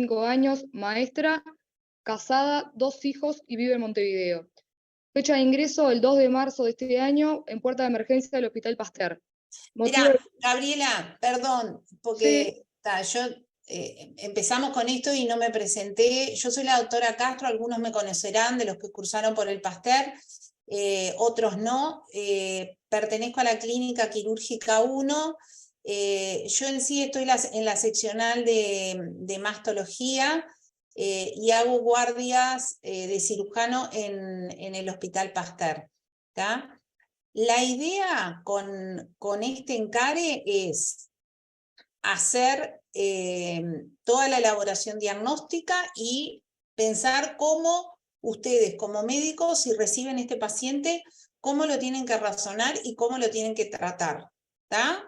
45 años, maestra, casada, 2 hijos y vive en Montevideo. Fecha de ingreso el 2 de marzo de este año en puerta de emergencia del Hospital Pasteur. Motivo Mirá, Gabriela, perdón, Sí. porque yo empezamos con esto y no me presenté. Yo soy la doctora Castro, algunos me conocerán de los que cursaron por el Pasteur, otros no. Pertenezco a la Clínica Quirúrgica 1. Yo en sí estoy en la seccional de mastología y hago guardias de cirujano en el Hospital Pasteur, ¿tá? La idea con este encare es hacer toda la elaboración diagnóstica y pensar cómo ustedes como médicos, si reciben este paciente, cómo lo tienen que razonar y cómo lo tienen que tratar, ¿tá?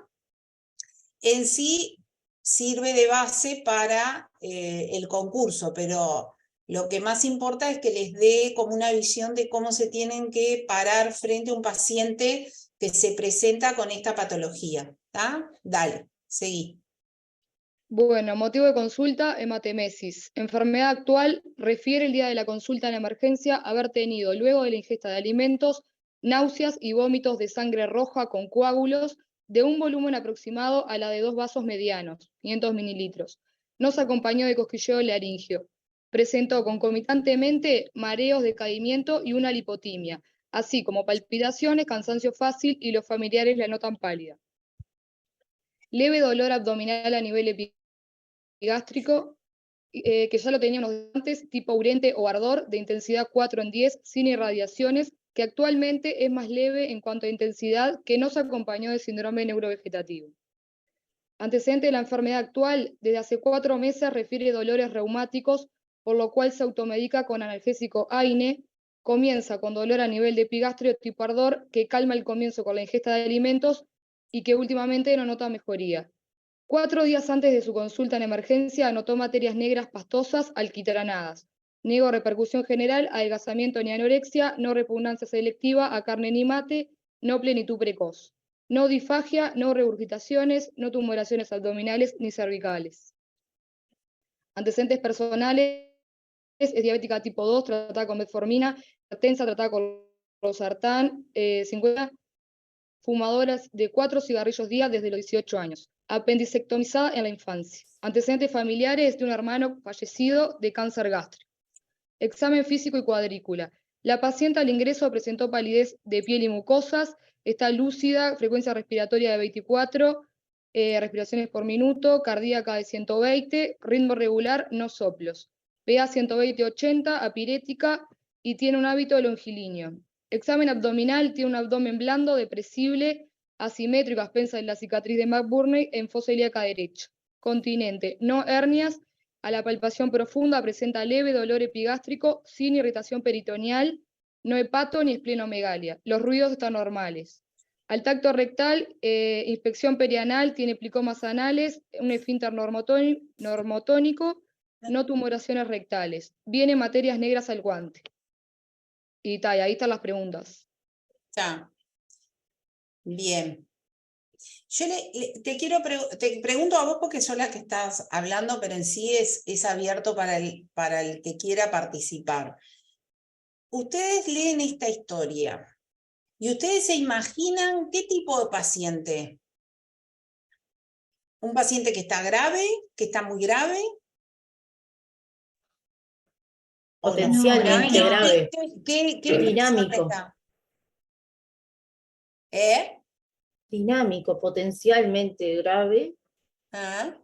En sí sirve de base para el concurso, pero lo que más importa es que les dé como una visión de cómo se tienen que parar frente a un paciente que se presenta con esta patología, ¿tá? Dale, seguí. Bueno, motivo de consulta, hematemesis. Enfermedad actual, refiere el día de la consulta en emergencia haber tenido, luego de la ingesta de alimentos, náuseas y vómitos de sangre roja con coágulos de un volumen aproximado a la de 2 vasos medianos, 500 mililitros. No se acompañó de cosquilleo laringio. Presentó concomitantemente mareos, decaimiento y una lipotimia, así como palpitaciones, cansancio fácil y los familiares la notan pálida. Leve dolor abdominal a nivel epigástrico, que ya lo teníamos antes, tipo urente o ardor, de intensidad 4 en 10, sin irradiaciones, que actualmente es más leve en cuanto a intensidad, que no se acompañó de síndrome neurovegetativo. Antecedente de la enfermedad actual, desde hace 4 meses refiere dolores reumáticos, por lo cual se automedica con analgésico AINE, comienza con dolor a nivel de epigastrio tipo ardor, que calma al comienzo con la ingesta de alimentos y que últimamente no nota mejoría. 4 días antes de su consulta en emergencia anotó materias negras pastosas alquitranadas. Niego repercusión general, adelgazamiento ni anorexia, no repugnancia selectiva a carne ni mate, no plenitud precoz. No disfagia, no regurgitaciones, no tumoraciones abdominales ni cervicales. Antecedentes personales, es diabética tipo 2, tratada con metformina, hipertensa, tratada con losartán, 50, fumadoras de 4 cigarrillos día desde los 18 años, apendicectomizada en la infancia. Antecedentes familiares de un hermano fallecido de cáncer gástrico. Examen físico y cuadrícula. La paciente al ingreso presentó palidez de piel y mucosas, está lúcida, frecuencia respiratoria de 24, respiraciones por minuto, cardíaca de 120, ritmo regular, no soplos. PA 120-80, apirética y tiene un hábito longilíneo. Examen abdominal, tiene un abdomen blando, depresible, asimétrico, a expensas de la cicatriz de McBurney en fosa ilíaca derecha. Continente, no hernias. A la palpación profunda presenta leve dolor epigástrico sin irritación peritoneal, no hepato ni esplenomegalia. Los ruidos están normales. Al tacto rectal, inspección perianal, tiene plicomas anales, un esfínter normotónico, no tumoraciones rectales. Viene materias negras al guante. Y ahí están las preguntas. Está. Bien. Yo te pregunto a vos porque sos la que estás hablando, pero en sí es abierto para el que quiera participar. Ustedes leen esta historia y ustedes se imaginan qué tipo de paciente. ¿Un paciente que está grave, que está muy grave? Potencialmente grave. ¿Qué Dinámico. está? ¿Eh? Dinámico, potencialmente grave, ¿Ah?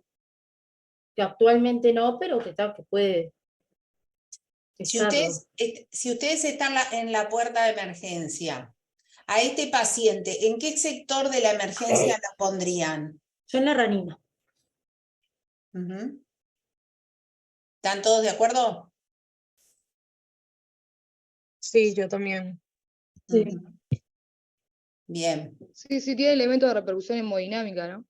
que actualmente no, pero que puede Si estarlo. ustedes están en la puerta de emergencia, a este paciente, ¿en qué sector de la emergencia lo pondrían? Yo en la reanima. ¿Están todos de acuerdo? Sí, yo también. Sí. Bien. Sí, tiene elementos de repercusión hemodinámica, ¿no?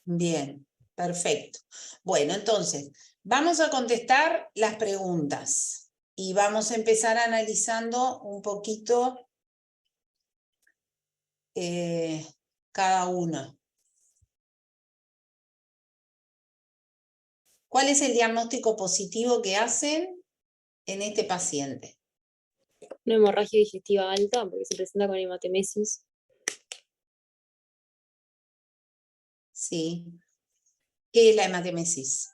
Bien, perfecto. Bueno, entonces, vamos a contestar las preguntas y vamos a empezar analizando un poquito cada una. ¿Cuál es el diagnóstico positivo que hacen en este paciente? Una hemorragia digestiva alta, porque se presenta con hematemesis. Sí. ¿Qué es la hematemesis?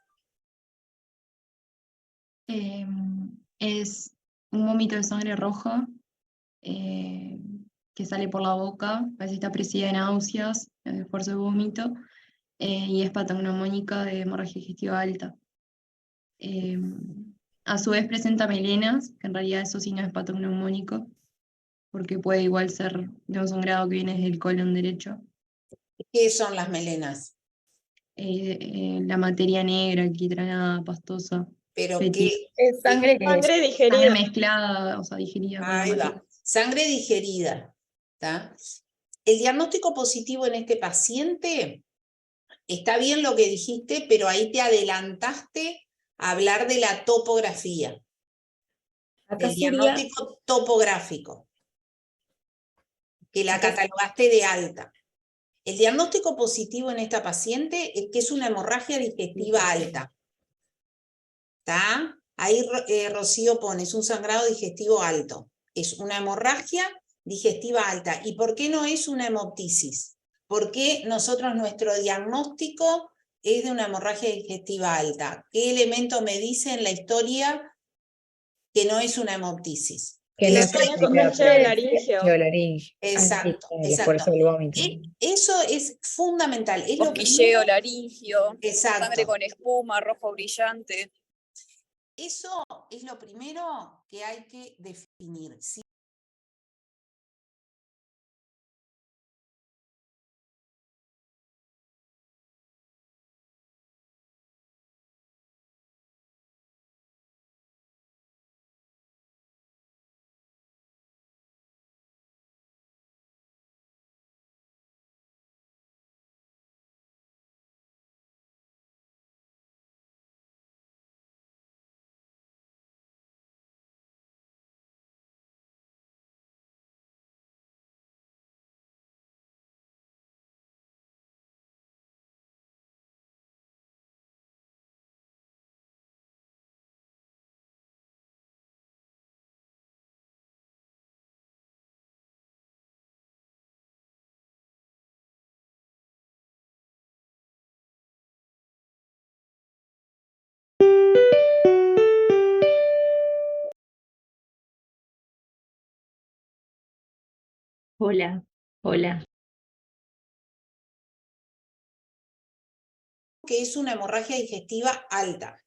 Es un vómito de sangre roja que sale por la boca, a veces está precedida de náuseas, de esfuerzo de vómito, y es patognomónica de hemorragia digestiva alta. A su vez presenta melenas, que en realidad eso sí no es patognomónico, porque puede igual ser de un sangrado que viene desde el colon derecho. ¿Qué son las melenas? La materia negra, alquitranada, pastosa. Pero Petit. qué, Es sangre que es. Sangre Sangre digerida. mezclada, o sea, digerida con la ahí materia. va. Sangre digerida. ¿Tá? El diagnóstico positivo en este paciente, está bien lo que dijiste, pero ahí te adelantaste a hablar de la topografía, Acá del sería, diagnóstico topográfico, que la Acá- catalogaste de alta. El diagnóstico positivo en esta paciente es que es una hemorragia digestiva alta. ¿Está? Ahí Rocío pone, es un sangrado digestivo alto. Es una hemorragia digestiva alta. ¿Y por qué no es una hemoptisis? ¿Por qué nosotros nuestro diagnóstico es de una hemorragia digestiva alta? ¿Qué elemento me dice en la historia que no es una hemoptisis? Que no Eso es geolaringio. geolaringio. Exacto, El exacto. esfuerzo del vómito. Eso es fundamental. Es lo Cosquilleo, primero. laringio, Exacto. sangre con espuma, rojo brillante. Eso es lo primero que hay que definir. ¿Sí? Hola, hola. Que es una hemorragia digestiva alta.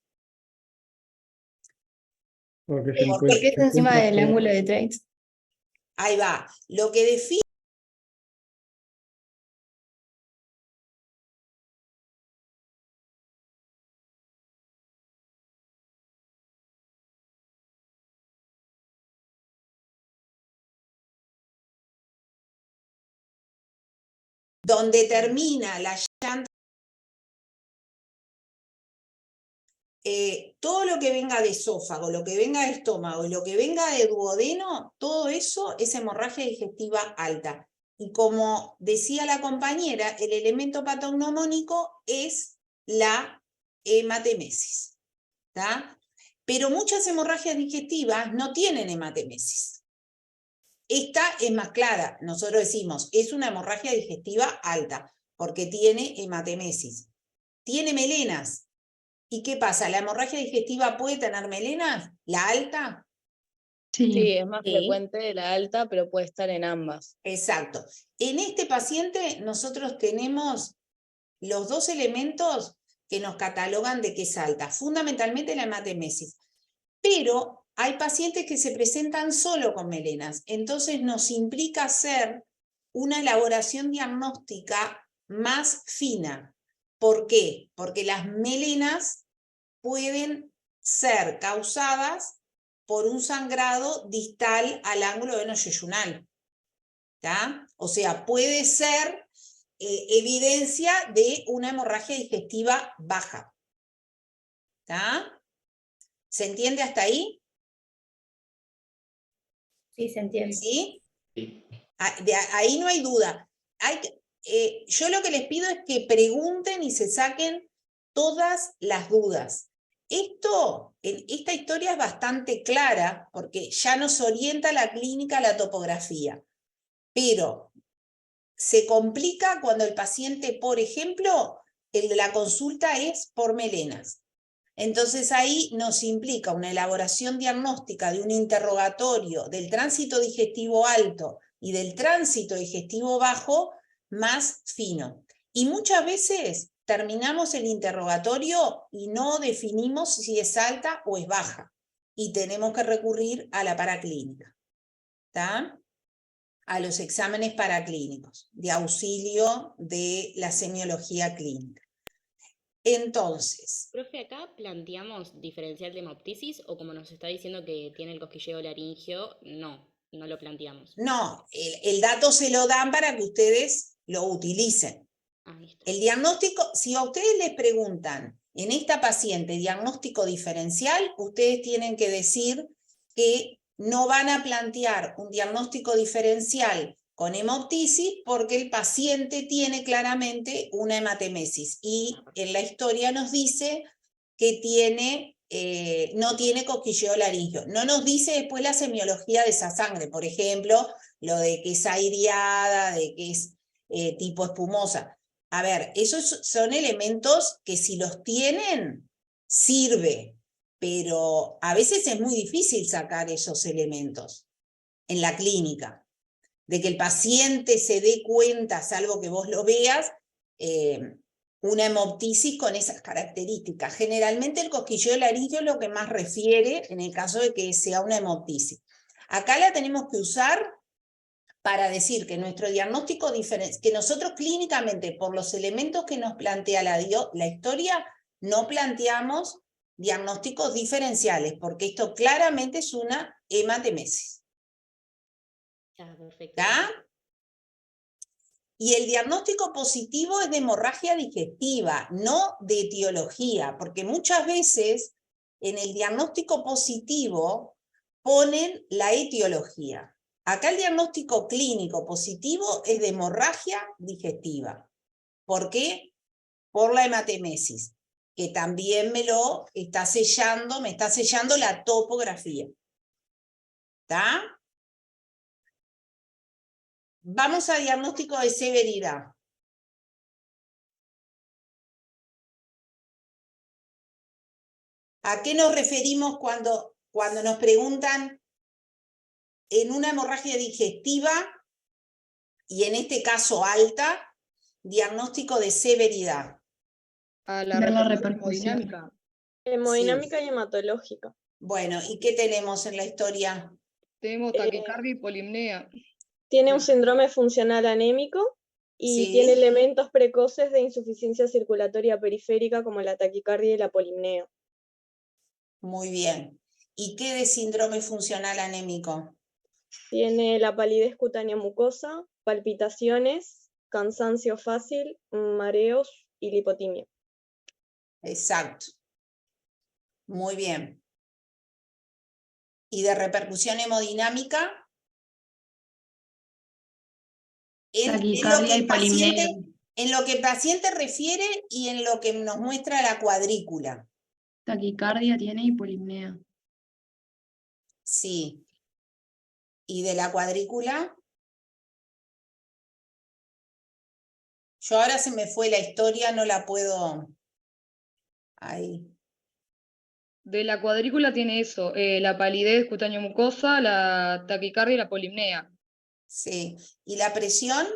Porque se ¿Por Porque es encima encuentra del ángulo de Trace. Ahí va. Lo que define donde termina la llanta, todo lo que venga de esófago, lo que venga de estómago y lo que venga de duodeno, todo eso es hemorragia digestiva alta. Y como decía la compañera, el elemento patognomónico es la hematemesis. ¿Tá? Pero muchas hemorragias digestivas no tienen hematemesis. Esta es más clara, nosotros decimos, es una hemorragia digestiva alta, porque tiene hematemesis. Tiene melenas. ¿Y qué pasa? ¿La hemorragia digestiva puede tener melenas? ¿La alta? Sí, es más Sí. frecuente la alta, pero puede estar en ambas. Exacto. En este paciente nosotros tenemos los dos elementos que nos catalogan de que es alta, fundamentalmente la hematemesis. Pero hay pacientes que se presentan solo con melenas, entonces nos implica hacer una elaboración diagnóstica más fina. ¿Por qué? Porque las melenas pueden ser causadas por un sangrado distal al ángulo veno-yeyunal. O sea, puede ser evidencia de una hemorragia digestiva baja. ¿Tá? ¿Se entiende hasta ahí? sí, se entiende. ¿Sí? Ahí no hay duda. Yo lo que les pido es que pregunten y se saquen todas las dudas. esta historia es bastante clara porque ya nos orienta la clínica, la topografía, pero se complica cuando el paciente, por ejemplo, la consulta es por melenas. Entonces ahí nos implica una elaboración diagnóstica de un interrogatorio del tránsito digestivo alto y del tránsito digestivo bajo más fino. Y muchas veces terminamos el interrogatorio y no definimos si es alta o es baja. Y tenemos que recurrir a la paraclínica, ¿tá? A los exámenes paraclínicos de auxilio de la semiología clínica. Entonces, Profe, acá planteamos diferencial de hemoptisis o como nos está diciendo que tiene el cosquilleo laringio, no lo planteamos. no, el dato se lo dan para que ustedes lo utilicen. Listo. El diagnóstico, si a ustedes les preguntan en esta paciente diagnóstico diferencial, ustedes tienen que decir que no van a plantear un diagnóstico diferencial con hemoptisis porque el paciente tiene claramente una hematemesis y en la historia nos dice que no tiene cosquilleo laringio. No nos dice después la semiología de esa sangre, por ejemplo, lo de que es aireada, de que es tipo espumosa. A ver, esos son elementos que si los tienen, sirve, pero a veces es muy difícil sacar esos elementos en la clínica. De que el paciente se dé cuenta, salvo que vos lo veas, una hemoptisis con esas características. Generalmente el cosquilleo laringio es lo que más refiere en el caso de que sea una hemoptisis. Acá la tenemos que usar para decir que nuestro diagnóstico diferencial, que nosotros clínicamente, por los elementos que nos plantea la historia, no planteamos diagnósticos diferenciales, porque esto claramente es una hematemesis. Perfecto. ¿Está? Y el diagnóstico positivo es de hemorragia digestiva, no de etiología, porque muchas veces en el diagnóstico positivo ponen la etiología. Acá el diagnóstico clínico positivo es de hemorragia digestiva. ¿Por qué? Por la hematemesis, que también me está sellando la topografía. ¿Está? Vamos a diagnóstico de severidad. ¿A qué nos referimos cuando nos preguntan en una hemorragia digestiva, y en este caso alta, diagnóstico de severidad? A la Ver la repercusión repercusión. hemodinámica. Hemodinámica y hematológica. Bueno, ¿y qué tenemos en la historia? Tenemos taquicardia y polimnea. Tiene un síndrome funcional anémico y Sí. tiene elementos precoces de insuficiencia circulatoria periférica como la taquicardia y la polimnea. Muy bien. ¿Y qué de síndrome funcional anémico? Tiene la palidez cutánea mucosa, palpitaciones, cansancio fácil, mareos y lipotimia. Exacto. Muy bien. ¿Y de repercusión hemodinámica? Taquicardia y polimnea. En lo que el paciente refiere y en lo que nos muestra la cuadrícula. Taquicardia tiene y polimnea. Sí. ¿Y de la cuadrícula? Yo ahora se me fue la historia, no la puedo... Ahí. De la cuadrícula tiene eso, la palidez cutáneo mucosa, la taquicardia y la polimnea. Sí. ¿Y la presión?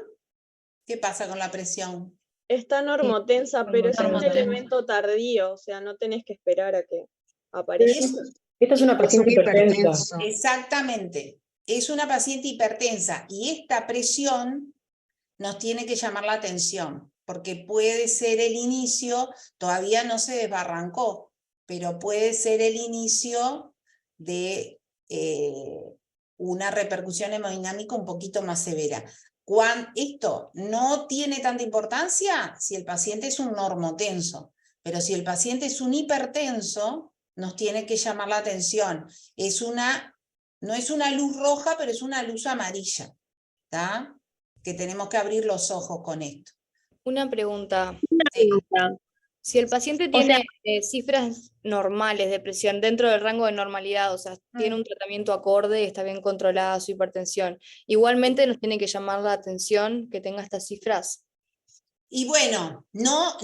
¿Qué pasa con la presión? Está normotensa, pero es un normotensa. elemento tardío, o sea, no tenés que esperar a que aparezca. Esta es una Es paciente un hipertensa. hipertenso. Exactamente. Es una paciente hipertensa y esta presión nos tiene que llamar la atención, porque puede ser el inicio, todavía no se desbarrancó, pero puede ser el inicio de una repercusión hemodinámica un poquito más severa. Esto no tiene tanta importancia si el paciente es un normotenso, pero si el paciente es un hipertenso, nos tiene que llamar la atención. No es una luz roja, pero es una luz amarilla, ¿tá? Que tenemos que abrir los ojos con esto. Una pregunta. Sí. Si el paciente O tiene sea, cifras normales de presión dentro del rango de normalidad, o sea, tiene un tratamiento acorde, está bien controlada su hipertensión, igualmente nos tiene que llamar la atención que tenga estas cifras. Y bueno, no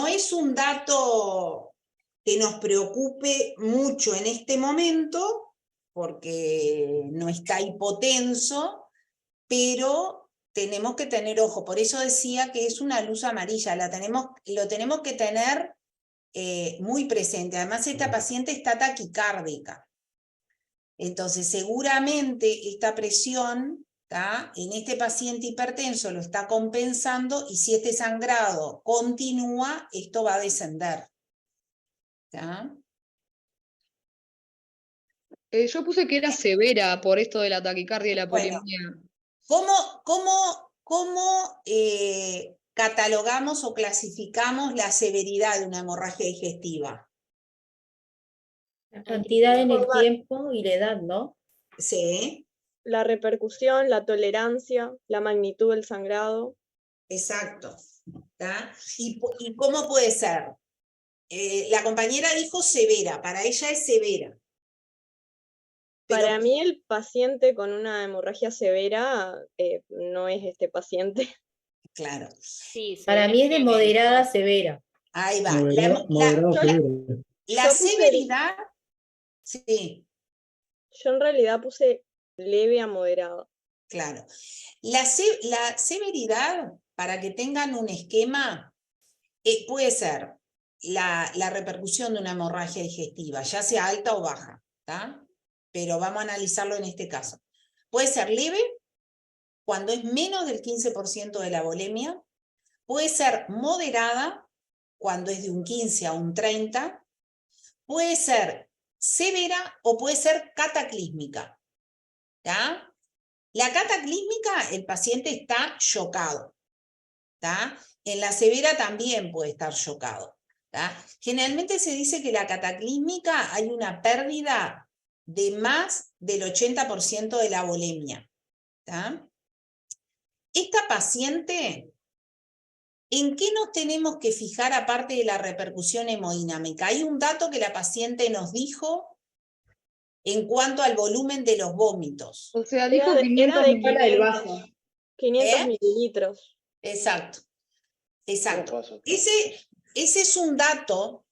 es un dato que nos preocupe mucho en este momento, porque no está hipotenso, pero tenemos que tener ojo. Por eso decía que es una luz amarilla, lo tenemos que tener muy presente. Además, esta paciente está taquicárdica. Entonces, seguramente esta presión, ¿tá?, en este paciente hipertenso lo está compensando, y si este sangrado continúa, esto va a descender. ¿Tá? Yo puse que era severa por esto de la taquicardia y la Bueno, polimnia. ¿cómo catalogamos o clasificamos la severidad de una hemorragia digestiva? la cantidad en el Forma- tiempo y la edad, ¿no? Sí, La repercusión, la tolerancia, la magnitud del sangrado. exacto. ¿Tá? ¿Y cómo puede ser? La compañera dijo severa, para ella es severa. Pero, Para mí el paciente con una hemorragia severa no es este paciente. claro, Sí, Para severa mí es de sería moderada a mejor. severa. ahí va. Moderado Yo- severo. La Yo puse- severidad, sí, Yo en realidad puse leve a moderada. claro. La severidad, para que tengan un esquema, puede ser la repercusión de una hemorragia digestiva, ya sea alta o baja, ¿tá? Pero vamos a analizarlo en este caso. Puede ser leve, cuando es menos del 15% de la volemia. Puede ser moderada, cuando es de un 15 a un 30. Puede ser severa o puede ser cataclísmica. ¿Tá? La cataclísmica, el paciente está chocado. ¿Tá? En la severa también puede estar chocado. ¿Tá? Generalmente se dice que la cataclísmica hay una pérdida de más del 80% de la volemia. ¿Tá? Esta paciente, ¿en qué nos tenemos que fijar aparte de la repercusión hemodinámica? Hay un dato que la paciente nos dijo en cuanto al volumen de los vómitos. O sea, Era dijo de 500 Escala del mililitros. vaso. 500 mililitros. Exacto, exacto. Ese es un dato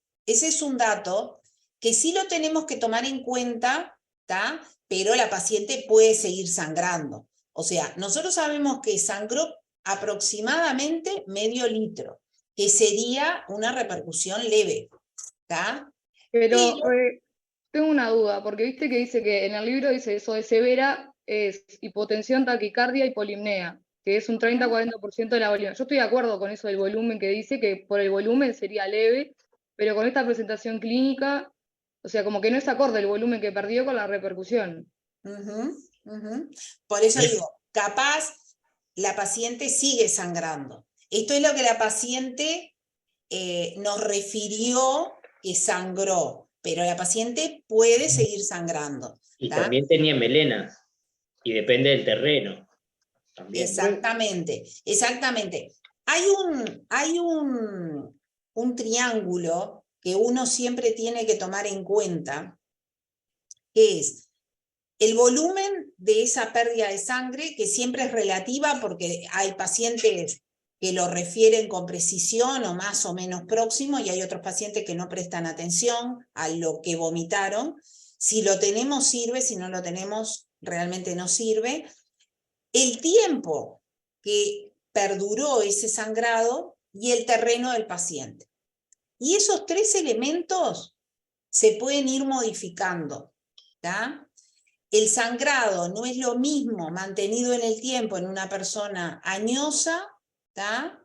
que sí lo tenemos que tomar en cuenta, ¿tá? Pero la paciente puede seguir sangrando. O sea, nosotros sabemos que sangró aproximadamente medio litro, que sería una repercusión leve, ¿tá? Pero tengo una duda, porque viste que dice que en el libro dice eso de severa es hipotensión, taquicardia y polimnea, que es un 30-40% de la volemia. Yo estoy de acuerdo con eso del volumen que dice, que por el volumen sería leve, pero con esta presentación clínica, o sea, como que no es acorde el volumen que perdió con la repercusión. Por eso digo, capaz la paciente sigue sangrando. Esto es lo que la paciente nos refirió que sangró, pero la paciente puede seguir sangrando. Y ¿tá? también tenía melena, y depende del terreno. También. Exactamente, exactamente. Hay un triángulo que uno siempre tiene que tomar en cuenta, que es el volumen de esa pérdida de sangre, que siempre es relativa porque hay pacientes que lo refieren con precisión o más o menos próximo, y hay otros pacientes que no prestan atención a lo que vomitaron. Si lo tenemos sirve, si no lo tenemos realmente no sirve. El tiempo que perduró ese sangrado y el terreno del paciente. Y esos tres elementos se pueden ir modificando, ¿tá? El sangrado no es lo mismo mantenido en el tiempo en una persona añosa, ¿tá?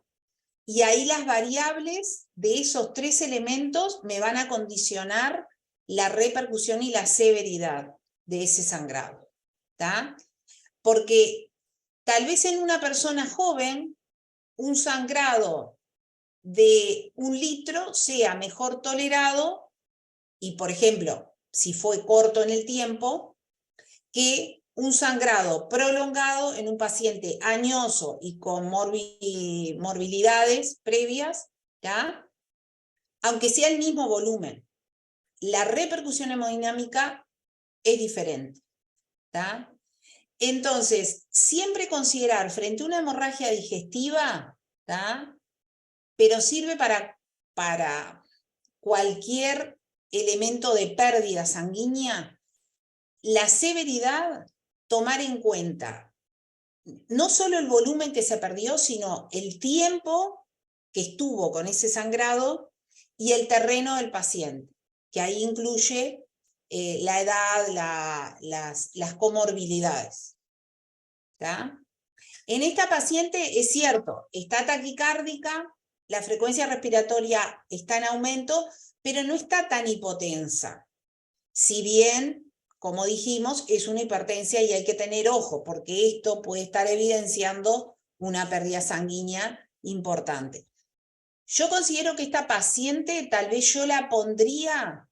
Y ahí las variables de esos tres elementos me van a condicionar la repercusión y la severidad de ese sangrado, ¿tá? Porque tal vez en una persona joven, un sangrado de 1 litro sea mejor tolerado, y por ejemplo, si fue corto en el tiempo, que un sangrado prolongado en un paciente añoso y con morbilidades previas, ¿ya? Aunque sea el mismo volumen. La repercusión hemodinámica es diferente, ¿tá? Entonces, siempre considerar frente a una hemorragia digestiva, ¿tá? Pero sirve para cualquier elemento de pérdida sanguínea, la severidad, tomar en cuenta no solo el volumen que se perdió, sino el tiempo que estuvo con ese sangrado y el terreno del paciente, que ahí incluye la edad, las comorbilidades. ¿Tá? En esta paciente es cierto, está taquicárdica, la frecuencia respiratoria está en aumento, pero no está tan hipotensa. Si bien, como dijimos, es una hipertensia y hay que tener ojo, porque esto puede estar evidenciando una pérdida sanguínea importante. Yo considero que esta paciente tal vez yo la pondría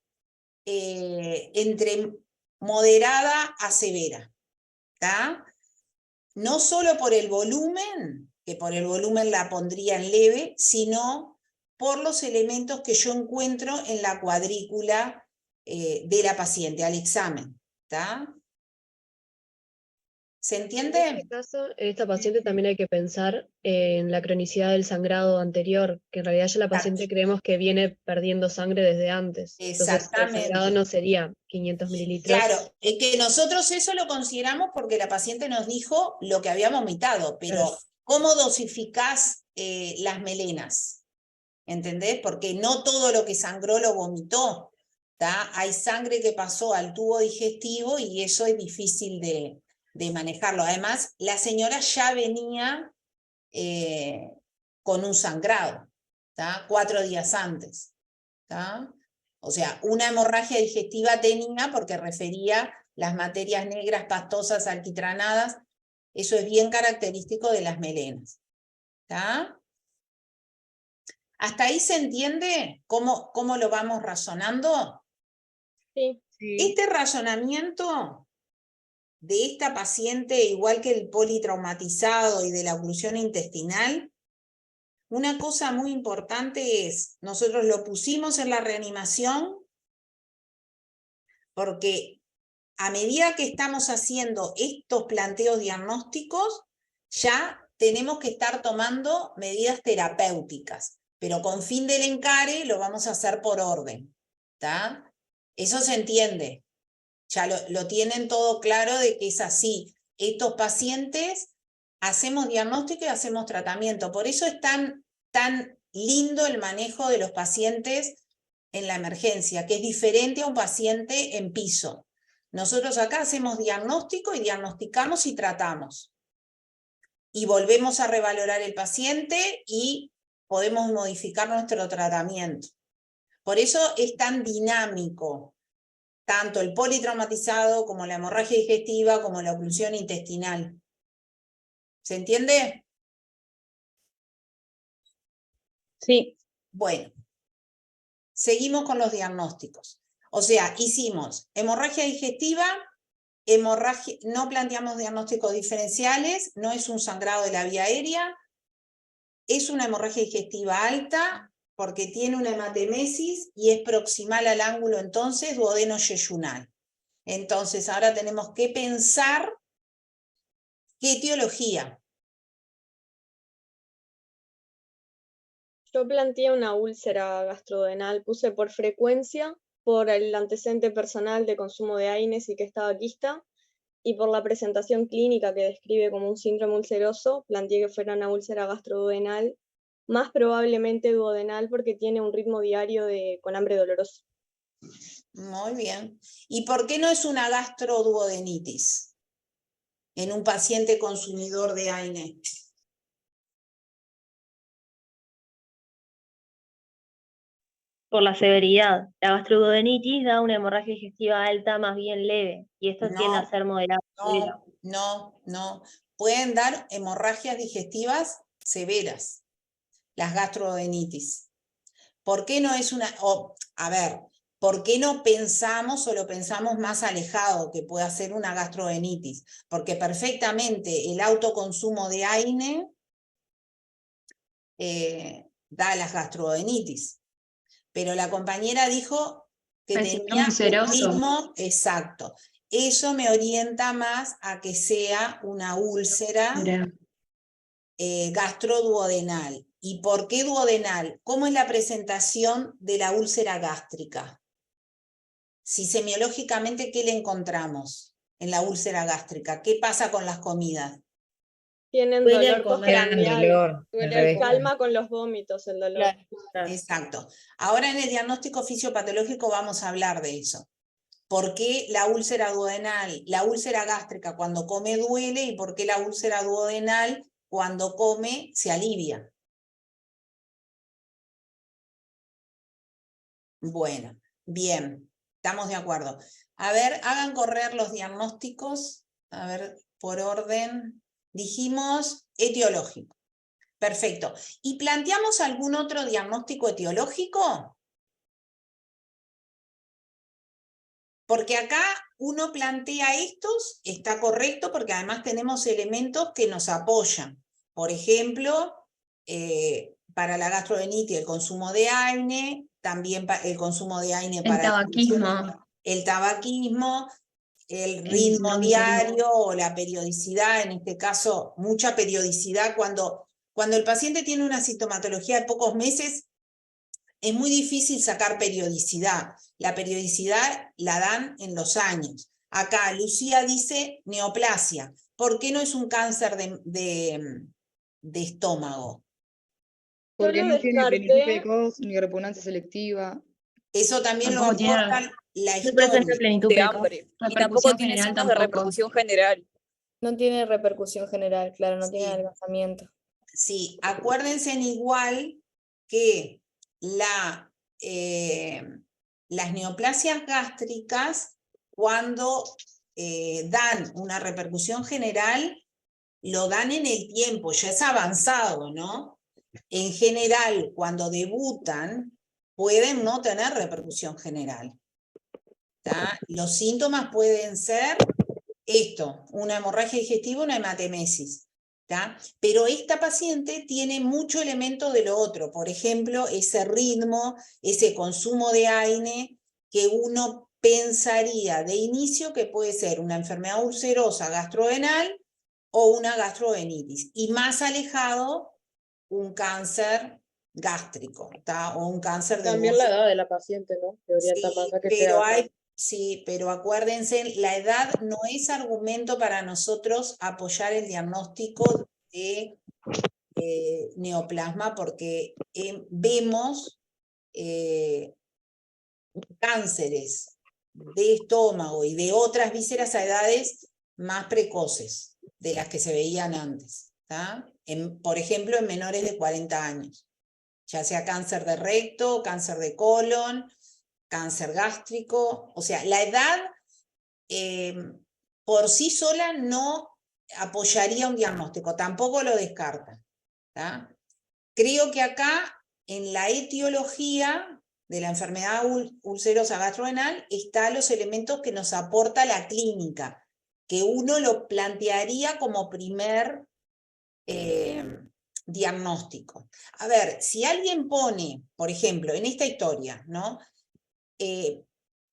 entre moderada a severa, ¿tá? No solo por el volumen, que por el volumen la pondría en leve, sino por los elementos que yo encuentro en la cuadrícula de la paciente, al examen. ¿Tá? ¿Se entiende? En este caso, en esta paciente también hay que pensar en la cronicidad del sangrado anterior, que en realidad ya la paciente creemos que viene perdiendo sangre desde antes. Entonces, el sangrado no sería 500 mililitros. Claro, es que nosotros eso lo consideramos porque la paciente nos dijo lo que había vomitado, pero ¿cómo dosificás las melenas? ¿Entendés? Porque no todo lo que sangró lo vomitó. ¿Tá? Hay sangre que pasó al tubo digestivo y eso es difícil de manejarlo. Además, la señora ya venía con un sangrado, ¿tá? 4 días antes. ¿Tá? O sea, una hemorragia digestiva tenía porque refería las materias negras pastosas alquitranadas. Eso es bien característico de las melenas. ¿Tá? ¿Hasta ahí se entiende cómo lo vamos razonando? Sí. Este razonamiento de esta paciente, igual que el politraumatizado y de la oclusión intestinal, una cosa muy importante es, nosotros lo pusimos en la reanimación porque a medida que estamos haciendo estos planteos diagnósticos, ya tenemos que estar tomando medidas terapéuticas, pero con fin del encare lo vamos a hacer por orden. ¿Tá? Eso se entiende. Ya lo tienen todo claro de que es así. Estos pacientes hacemos diagnóstico y hacemos tratamiento. Por eso es tan lindo el manejo de los pacientes en la emergencia, que es diferente a un paciente en piso. Nosotros acá hacemos diagnóstico y diagnosticamos y tratamos. Y volvemos a revalorar el paciente y podemos modificar nuestro tratamiento. Por eso es tan dinámico, tanto el politraumatizado como la hemorragia digestiva, como la oclusión intestinal. ¿Se entiende? Sí. Bueno, seguimos con los diagnósticos. O sea, hicimos hemorragia digestiva, no planteamos diagnósticos diferenciales, no es un sangrado de la vía aérea, es una hemorragia digestiva alta, porque tiene una hematemesis y es proximal al ángulo entonces duodeno-yeyunal. Entonces ahora tenemos que pensar qué etiología. Yo planteé una úlcera gastrodenal, puse por frecuencia, por el antecedente personal de consumo de AINES y que estaba quista, y por la presentación clínica que describe como un síndrome ulceroso, planteé que fuera una úlcera gastroduodenal, más probablemente duodenal porque tiene un ritmo diario con hambre doloroso. Muy bien. ¿Y por qué no es una gastroduodenitis en un paciente consumidor de AINE? Por la severidad. La gastroduodenitis da una hemorragia digestiva alta más bien leve, y esta tiende a ser moderada. No. Pueden dar hemorragias digestivas severas, las gastroduodenitis. ¿Por qué no es una...? ¿Por qué no pensamos o lo pensamos más alejado que pueda ser una gastroduodenitis? Porque perfectamente el autoconsumo de AINE da las gastroenteritis. Pero la compañera dijo que El tenía síndrome un ulceroso. ritmo exacto. Eso me orienta más a que sea una úlcera gastroduodenal. ¿Y por qué duodenal? ¿Cómo es la presentación de la úlcera gástrica? Si semiológicamente, ¿qué le encontramos en la úlcera gástrica? ¿Qué pasa con las comidas? Tienen Duele al dolor comer. postprandial. Al revés. Calma con los vómitos el dolor. Exacto. Ahora en el diagnóstico fisiopatológico vamos a hablar de eso. ¿Por qué la úlcera duodenal, la úlcera gástrica cuando come duele y por qué la úlcera duodenal cuando come se alivia? Bueno, bien, estamos de acuerdo. A ver, hagan correr los diagnósticos, a ver, por orden. Dijimos etiológico. Perfecto. ¿Y planteamos algún otro diagnóstico etiológico? Porque acá uno plantea estos, está correcto, porque además tenemos elementos que nos apoyan. Por ejemplo, para la gastroenteritis el consumo de AINE, también el consumo de AINE para el tabaquismo, el ritmo diario o la periodicidad, en este caso mucha periodicidad. Cuando el paciente tiene una sintomatología de pocos meses, es muy difícil sacar periodicidad. La periodicidad la dan en los años. Acá Lucía dice neoplasia. ¿Por qué no es un cáncer de estómago? Porque no tiene descarté. plenitud precoz ni repugnancia selectiva. Eso también lo Tampoco tiene- aporta la No historia. presenta plenitud de precoz. hambre. Y tampoco Repercusión tiene general signos de tampoco. repercusión general. No tiene repercusión general, claro, no tiene Sí. adelgazamiento. Sí, acuérdense en igual que las neoplasias gástricas, cuando dan una repercusión general, lo dan en el tiempo, ya es avanzado, ¿no? En general, cuando debutan, pueden no tener repercusión general. ¿Tá? Los síntomas pueden ser esto, una hemorragia digestiva, una hematemesis. ¿Tá? Pero esta paciente tiene mucho elemento de lo otro, por ejemplo, ese ritmo, ese consumo de AINE, que uno pensaría de inicio que puede ser una enfermedad ulcerosa gastrodenal o una gastroenteritis, y más alejado un cáncer gástrico, ¿tá? O un cáncer de También la edad de la paciente, ¿no? Que orienta más a que sea. Sí, pero acuérdense, la edad no es argumento para nosotros apoyar el diagnóstico de neoplasma, porque vemos cánceres de estómago y de otras vísceras a edades más precoces de las que se veían antes, ¿tá? Por ejemplo, en menores de 40 años, ya sea cáncer de recto, cáncer de colon, cáncer gástrico. O sea, la edad por sí sola no apoyaría un diagnóstico, tampoco lo descarta. ¿Tá? Creo que acá, en la etiología de la enfermedad ulcerosa gastrodenal, están los elementos que nos aporta la clínica, que uno lo plantearía como primer diagnóstico. A ver, si alguien pone, por ejemplo, en esta historia, ¿no?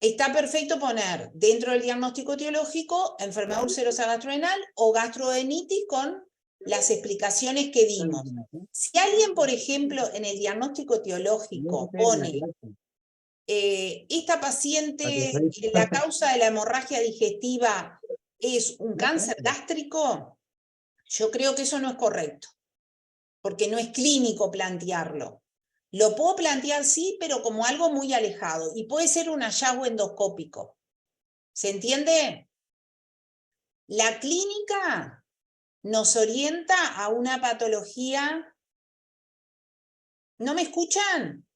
Está perfecto poner dentro del diagnóstico etiológico enfermedad ulcerosa gastrodenal o gastroenteritis con las explicaciones que dimos. Si alguien, por ejemplo, en el diagnóstico etiológico pone esta paciente, la causa de la hemorragia digestiva es un cáncer gástrico, yo creo que eso no es correcto, porque no es clínico plantearlo. Lo puedo plantear, sí, pero como algo muy alejado. Y puede ser un hallazgo endoscópico. ¿Se entiende? La clínica nos orienta a una patología. ¿No me escuchan?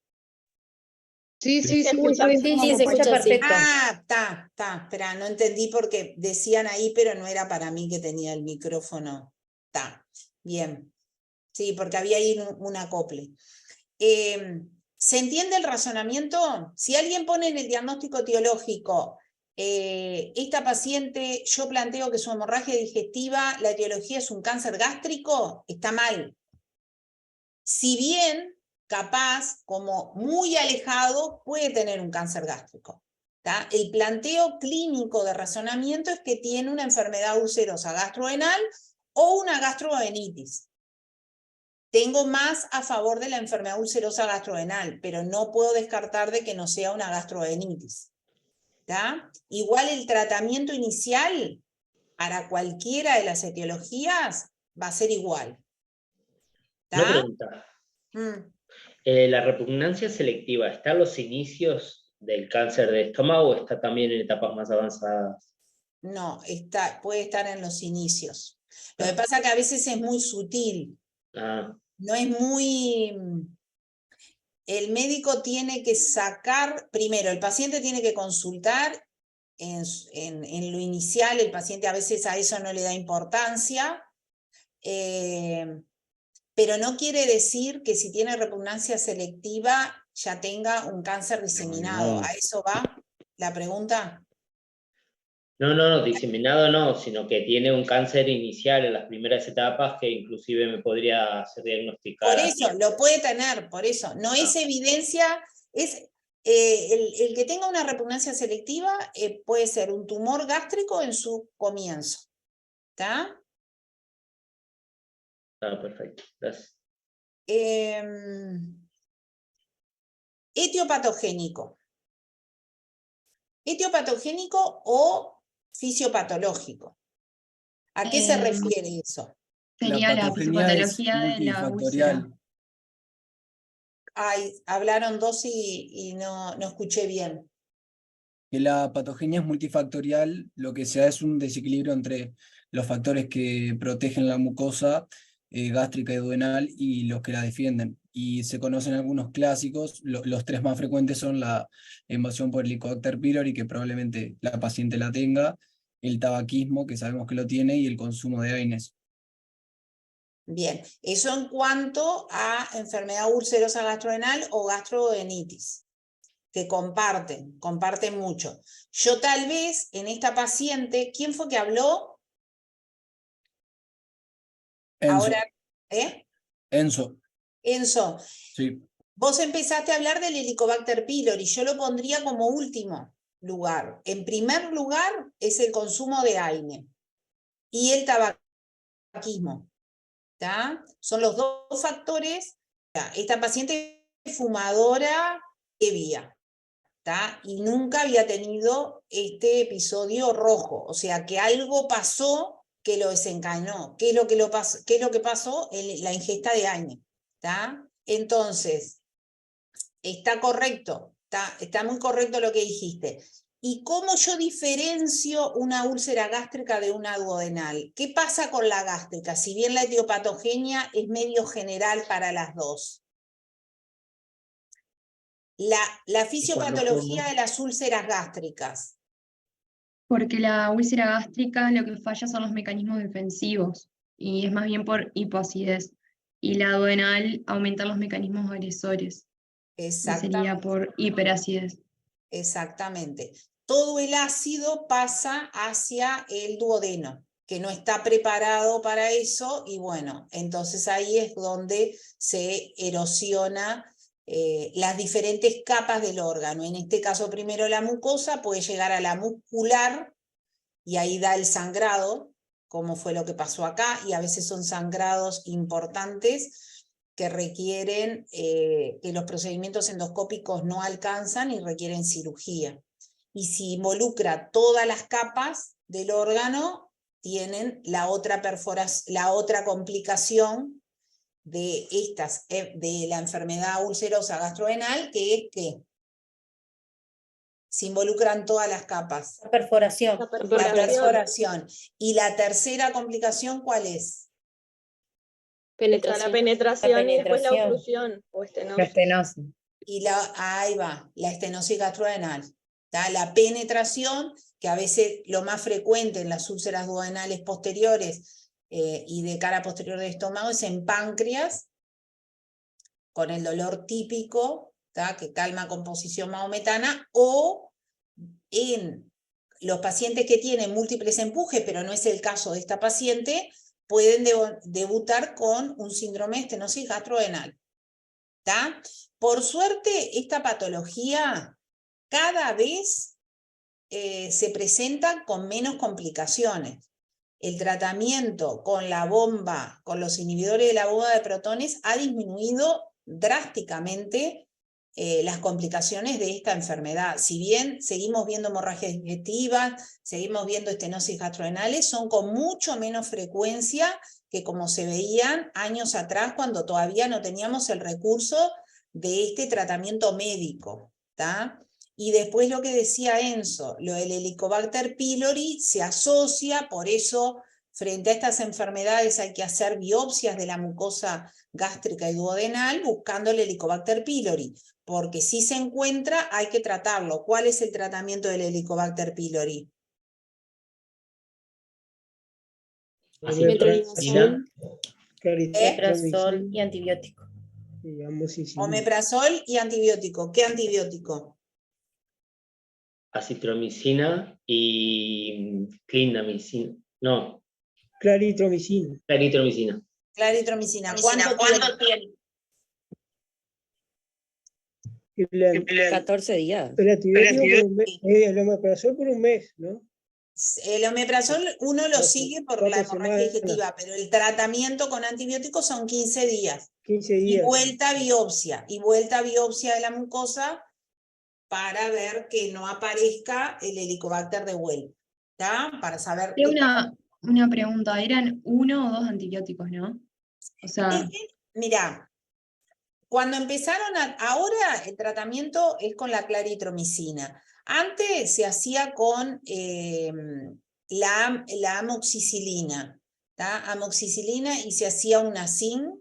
Sí, sí, Se sí, escucha. sí, Sí, se escucha perfecto. Ah, está. Espera, no entendí porque decían ahí, pero no era para mí que tenía el micrófono. Está, bien. Sí, porque había ahí un acople. ¿Se entiende el razonamiento? Si alguien pone en el diagnóstico etiológico, esta paciente, yo planteo que su hemorragia digestiva, la etiología es un cáncer gástrico, está mal. Si bien capaz, como muy alejado, puede tener un cáncer gástrico. ¿Tá? El planteo clínico de razonamiento es que tiene una enfermedad ulcerosa gastrodenal o una gastroenteritis. Tengo más a favor de la enfermedad ulcerosa gastrodenal, pero no puedo descartar de que no sea una gastroenteritis. ¿Tá? Igual el tratamiento inicial para cualquiera de las etiologías va a ser igual. ¿Tá? Una pregunta. ¿La repugnancia selectiva está a los inicios del cáncer de estómago o está también en etapas más avanzadas? No, puede estar en los inicios. Lo que pasa es que a veces es muy sutil. No es muy... El médico tiene que sacar, primero, el paciente tiene que consultar en lo inicial, el paciente a veces a eso no le da importancia, pero no quiere decir que si tiene repugnancia selectiva ya tenga un cáncer diseminado. ¿A eso va la pregunta? No, diseminado no, sino que tiene un cáncer inicial en las primeras etapas que inclusive me podría hacer diagnosticar. Por eso, lo puede tener, por eso. No es evidencia, es el que tenga una repugnancia selectiva puede ser un tumor gástrico en su comienzo. ¿Está? Perfecto, gracias. Etiopatogénico. Etiopatogénico o fisiopatológico. ¿A qué se refiere eso? Sería la fisiopatología de la úlcera. Ay, hablaron dos y no escuché bien. Que la patogenia es multifactorial, lo que se da es un desequilibrio entre los factores que protegen la mucosa gástrica y duodenal y los que la defienden. Y se conocen algunos clásicos, los tres más frecuentes son la invasión por Helicobacter pylori, que probablemente la paciente la tenga, el tabaquismo, que sabemos que lo tiene, y el consumo de AINES. Bien, eso en cuanto a enfermedad ulcerosa gastrodenal o gastroenteritis, que comparten mucho. Yo tal vez en esta paciente, ¿quién fue que habló? Enzo. Ahora, Enzo. Sí. Vos empezaste a hablar del Helicobacter pylori, yo lo pondría como último lugar. En primer lugar es el consumo de AINE y el tabaquismo. ¿Tá? Son los dos factores. ¿Tá? Esta paciente es fumadora previa, ¿tá? Y nunca había tenido este episodio rojo, o sea que algo pasó que lo desencadenó. ¿Qué es lo que pasó? La ingesta de AINE. ¿Tá? Entonces, está correcto, está muy correcto lo que dijiste. ¿Y cómo yo diferencio una úlcera gástrica de una duodenal? ¿Qué pasa con la gástrica? Si bien la etiopatogenia es medio general para las dos. La fisiopatología de las úlceras gástricas. Porque la úlcera gástrica lo que falla son los mecanismos defensivos y es más bien por hipoacidez. Y la duodenal aumenta los mecanismos agresores. Exactamente. Sería por hiperacidez. Exactamente. Todo el ácido pasa hacia el duodeno, que no está preparado para eso, y bueno, entonces ahí es donde se erosiona las diferentes capas del órgano. En este caso primero la mucosa puede llegar a la muscular, y ahí da el sangrado, como fue lo que pasó acá, y a veces son sangrados importantes que requieren, que los procedimientos endoscópicos no alcanzan y requieren cirugía. Y si involucra todas las capas del órgano, tienen la otra complicación de la enfermedad ulcerosa gastrodenal, que es que se involucran todas las capas. La perforación. La perforación. Y la tercera complicación, ¿cuál es? La penetración y después la oclusión o estenosis. La estenosis. Y ahí va, la estenosis gastrodenal. ¿Tá? La penetración, que a veces lo más frecuente en las úlceras duodenales posteriores y de cara posterior del estómago es en páncreas, con el dolor típico, ¿tá? Que calma con posición maometana, o en los pacientes que tienen múltiples empujes, pero no es el caso de esta paciente, pueden debutar con un síndrome de estenosis gastrodenal. ¿Está? Por suerte, esta patología cada vez se presenta con menos complicaciones. El tratamiento con la bomba, con los inhibidores de la bomba de protones, ha disminuido drásticamente las complicaciones de esta enfermedad. Si bien seguimos viendo hemorragias digestivas, seguimos viendo estenosis gastrodenales, son con mucho menos frecuencia que como se veían años atrás cuando todavía no teníamos el recurso de este tratamiento médico, ¿tá? Y después lo que decía Enzo, lo del Helicobacter pylori se asocia, por eso frente a estas enfermedades hay que hacer biopsias de la mucosa gástrica y duodenal buscando el Helicobacter pylori, porque si se encuentra hay que tratarlo. ¿Cuál es el tratamiento del Helicobacter pylori? Omeprazol y antibiótico. Omeprazol y antibiótico. ¿Qué antibiótico? Acitromicina y clindamicina. No. Claritromicina. Claritromicina. Claritromicina. ¿Cuánto tiene? 14 días. El antibiótico el omeprazol por un mes, ¿no? El omeprazol uno lo sigue por la hemorragia digestiva, pero el tratamiento con antibióticos son 15 días. 15 días. Y vuelta a biopsia de la mucosa para ver que no aparezca el Helicobacter de vuelta, ¿tá? Para saber... Una pregunta, ¿eran 1 o 2 antibióticos, no? O sea... Mirá, cuando empezaron ahora el tratamiento es con la claritromicina. Antes se hacía con la amoxicilina, ¿tá? Amoxicilina y se hacía una zinc,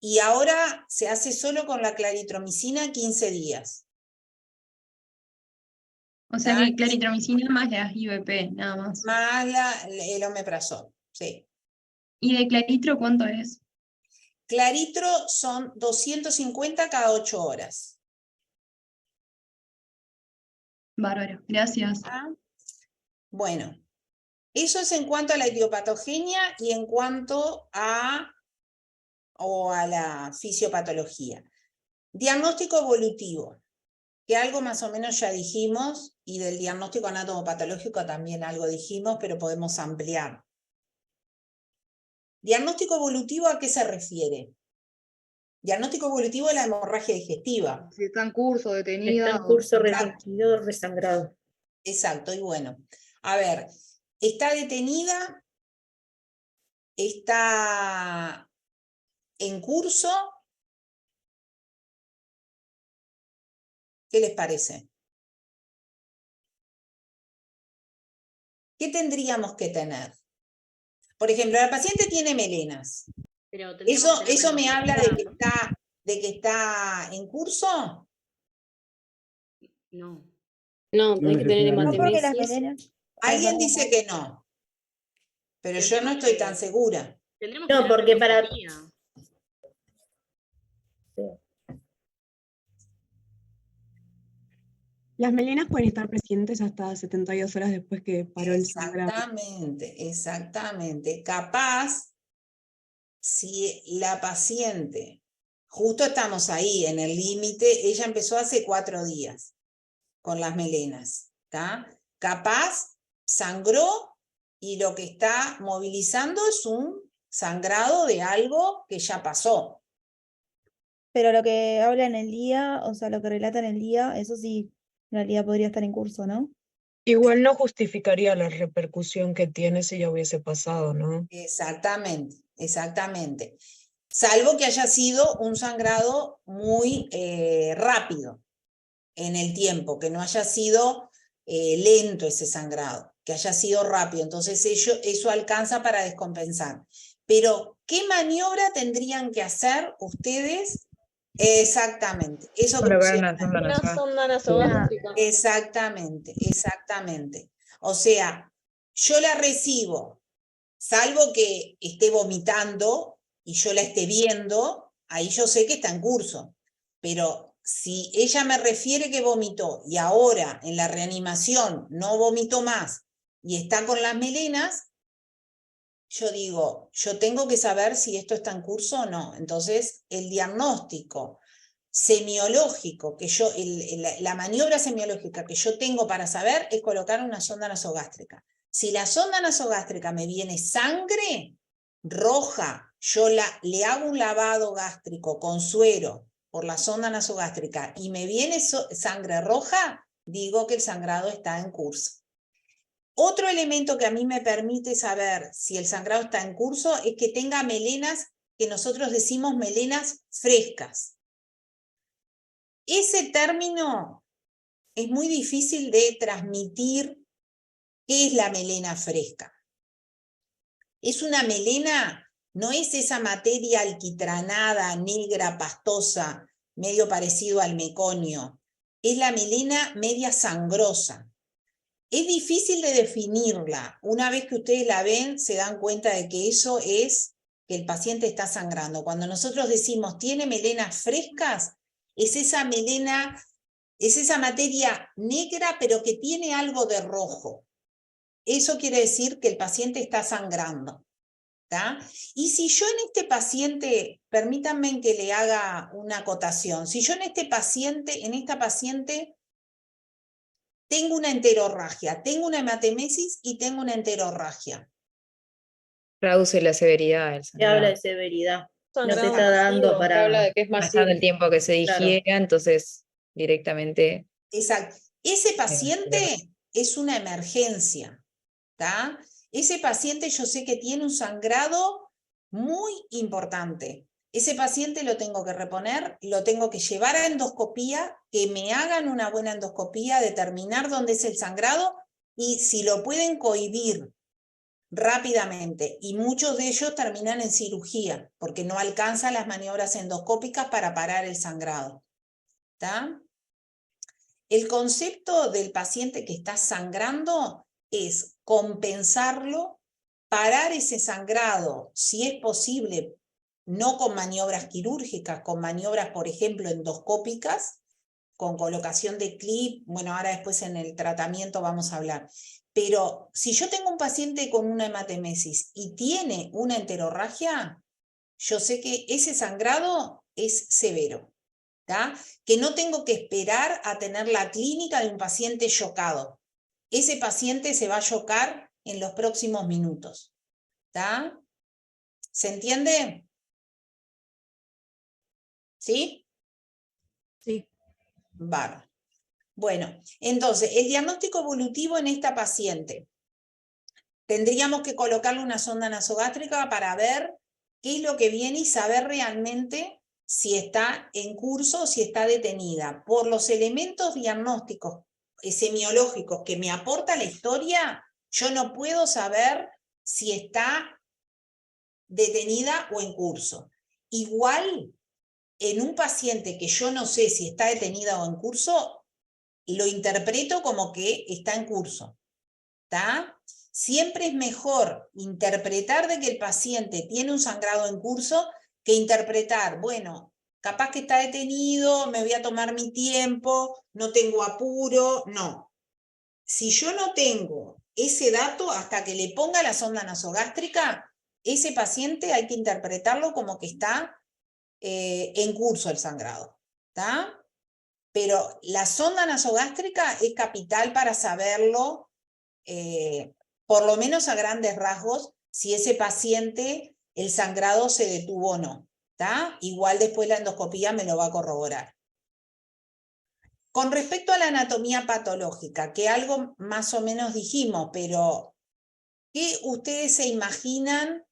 y ahora se hace solo con la claritromicina 15 días. O sea que claritromicina más las IVP, nada más. Más el omeprazol, sí. ¿Y de claritro cuánto es? Claritro son 250 cada 8 horas. Bárbaro, gracias. Bueno, eso es en cuanto a la etiopatogenia y en cuanto a la fisiopatología. Diagnóstico evolutivo, que algo más o menos ya dijimos, y del diagnóstico anatomopatológico también algo dijimos, pero podemos ampliar. Diagnóstico evolutivo, ¿a qué se refiere? Diagnóstico evolutivo de la hemorragia digestiva. Si está en curso, detenida. Está en curso, restringido, resangrado. Exacto, y bueno, a ver, está detenida, está en curso. ¿Qué les parece? ¿Qué tendríamos que tener? Por ejemplo, la paciente tiene melenas. Pero ¿Eso me habla de que está en curso? No. No, tenés que tener hematemesis. Alguien dice que no, pero yo no estoy tan segura. No, porque para... Las melenas pueden estar presentes hasta 72 horas después que paró el sangrado. Exactamente. Capaz, si la paciente, justo estamos ahí en el límite, ella empezó hace 4 días con las melenas, ¿tá? Capaz sangró y lo que está movilizando es un sangrado de algo que ya pasó. Pero lo que habla en el día, o sea, lo que relata en el día, eso sí, en realidad podría estar en curso, ¿no? Igual no justificaría la repercusión que tiene si ya hubiese pasado, ¿no? Exactamente. Salvo que haya sido un sangrado muy rápido en el tiempo, que no haya sido lento ese sangrado, que haya sido rápido. Entonces eso alcanza para descompensar. Pero, ¿qué maniobra tendrían que hacer ustedes? Exactamente. Eso que una sonda nasogástrica. Exactamente. O sea, yo la recibo, salvo que esté vomitando y yo la esté viendo, ahí yo sé que está en curso. Pero si ella me refiere que vomitó y ahora en la reanimación no vomitó más y está con las melenas, yo digo, yo tengo que saber si esto está en curso o no. Entonces, el diagnóstico semiológico que yo, la maniobra semiológica que yo tengo para saber es colocar una sonda nasogástrica. Si la sonda nasogástrica me viene sangre roja, yo le hago un lavado gástrico con suero por la sonda nasogástrica y me viene sangre roja, digo que el sangrado está en curso. Otro elemento que a mí me permite saber si el sangrado está en curso es que tenga melenas, que nosotros decimos melenas frescas. Ese término es muy difícil de transmitir. ¿Qué es la melena fresca? Es una melena, no es esa materia alquitranada, negra, pastosa, medio parecido al meconio. Es la melena media sangrosa. Es difícil de definirla. Una vez que ustedes la ven, se dan cuenta de que eso es que el paciente está sangrando. Cuando nosotros decimos tiene melenas frescas, es esa melena, es esa materia negra, pero que tiene algo de rojo. Eso quiere decir que el paciente está sangrando. ¿Tá? Y si yo en este paciente, permítanme que le haga una acotación, si yo en esta paciente tengo una enterorragia, tengo una hematemesis y tengo una enterorragia. Traduce la severidad del Se sangrado. habla de severidad. No te Sangrado está dando masivo. para... Habla de que es Pasar masivo. el tiempo que se Claro. digiera, entonces directamente... Exacto. Ese paciente es una emergencia. ¿Tá? Ese paciente yo sé que tiene un sangrado muy importante. Ese paciente lo tengo que reponer, lo tengo que llevar a endoscopía, que me hagan una buena endoscopía, determinar dónde es el sangrado y si lo pueden cohibir rápidamente. Y muchos de ellos terminan en cirugía, porque no alcanzan las maniobras endoscópicas para parar el sangrado. ¿Tá? El concepto del paciente que está sangrando es compensarlo, parar ese sangrado, si es posible, no con maniobras quirúrgicas, con maniobras, por ejemplo, endoscópicas, con colocación de clip, bueno, ahora después en el tratamiento vamos a hablar. Pero si yo tengo un paciente con una hematemesis y tiene una enterorragia, yo sé que ese sangrado es severo. ¿Tá? Que no tengo que esperar a tener la clínica de un paciente chocado. Ese paciente se va a chocar en los próximos minutos. ¿Tá? ¿Se entiende? ¿Sí? Sí. Bárbaro. Bueno, entonces, el diagnóstico evolutivo en esta paciente. Tendríamos que colocarle una sonda nasogástrica para ver qué es lo que viene y saber realmente si está en curso o si está detenida. Por los elementos diagnósticos semiológicos que me aporta la historia, yo no puedo saber si está detenida o en curso. Igual, en un paciente que yo no sé si está detenida o en curso, lo interpreto como que está en curso. ¿Tá? Siempre es mejor interpretar de que el paciente tiene un sangrado en curso que interpretar, bueno, capaz que está detenido, me voy a tomar mi tiempo, no tengo apuro, no. Si yo no tengo ese dato, hasta que le ponga la sonda nasogástrica, ese paciente hay que interpretarlo como que está en curso el sangrado. ¿Tá? Pero la sonda nasogástrica es capital para saberlo, por lo menos a grandes rasgos, si ese paciente, el sangrado se detuvo o no. ¿Tá? Igual después la endoscopía me lo va a corroborar. Con respecto a la anatomía patológica, que algo más o menos dijimos, pero ¿qué ustedes se imaginan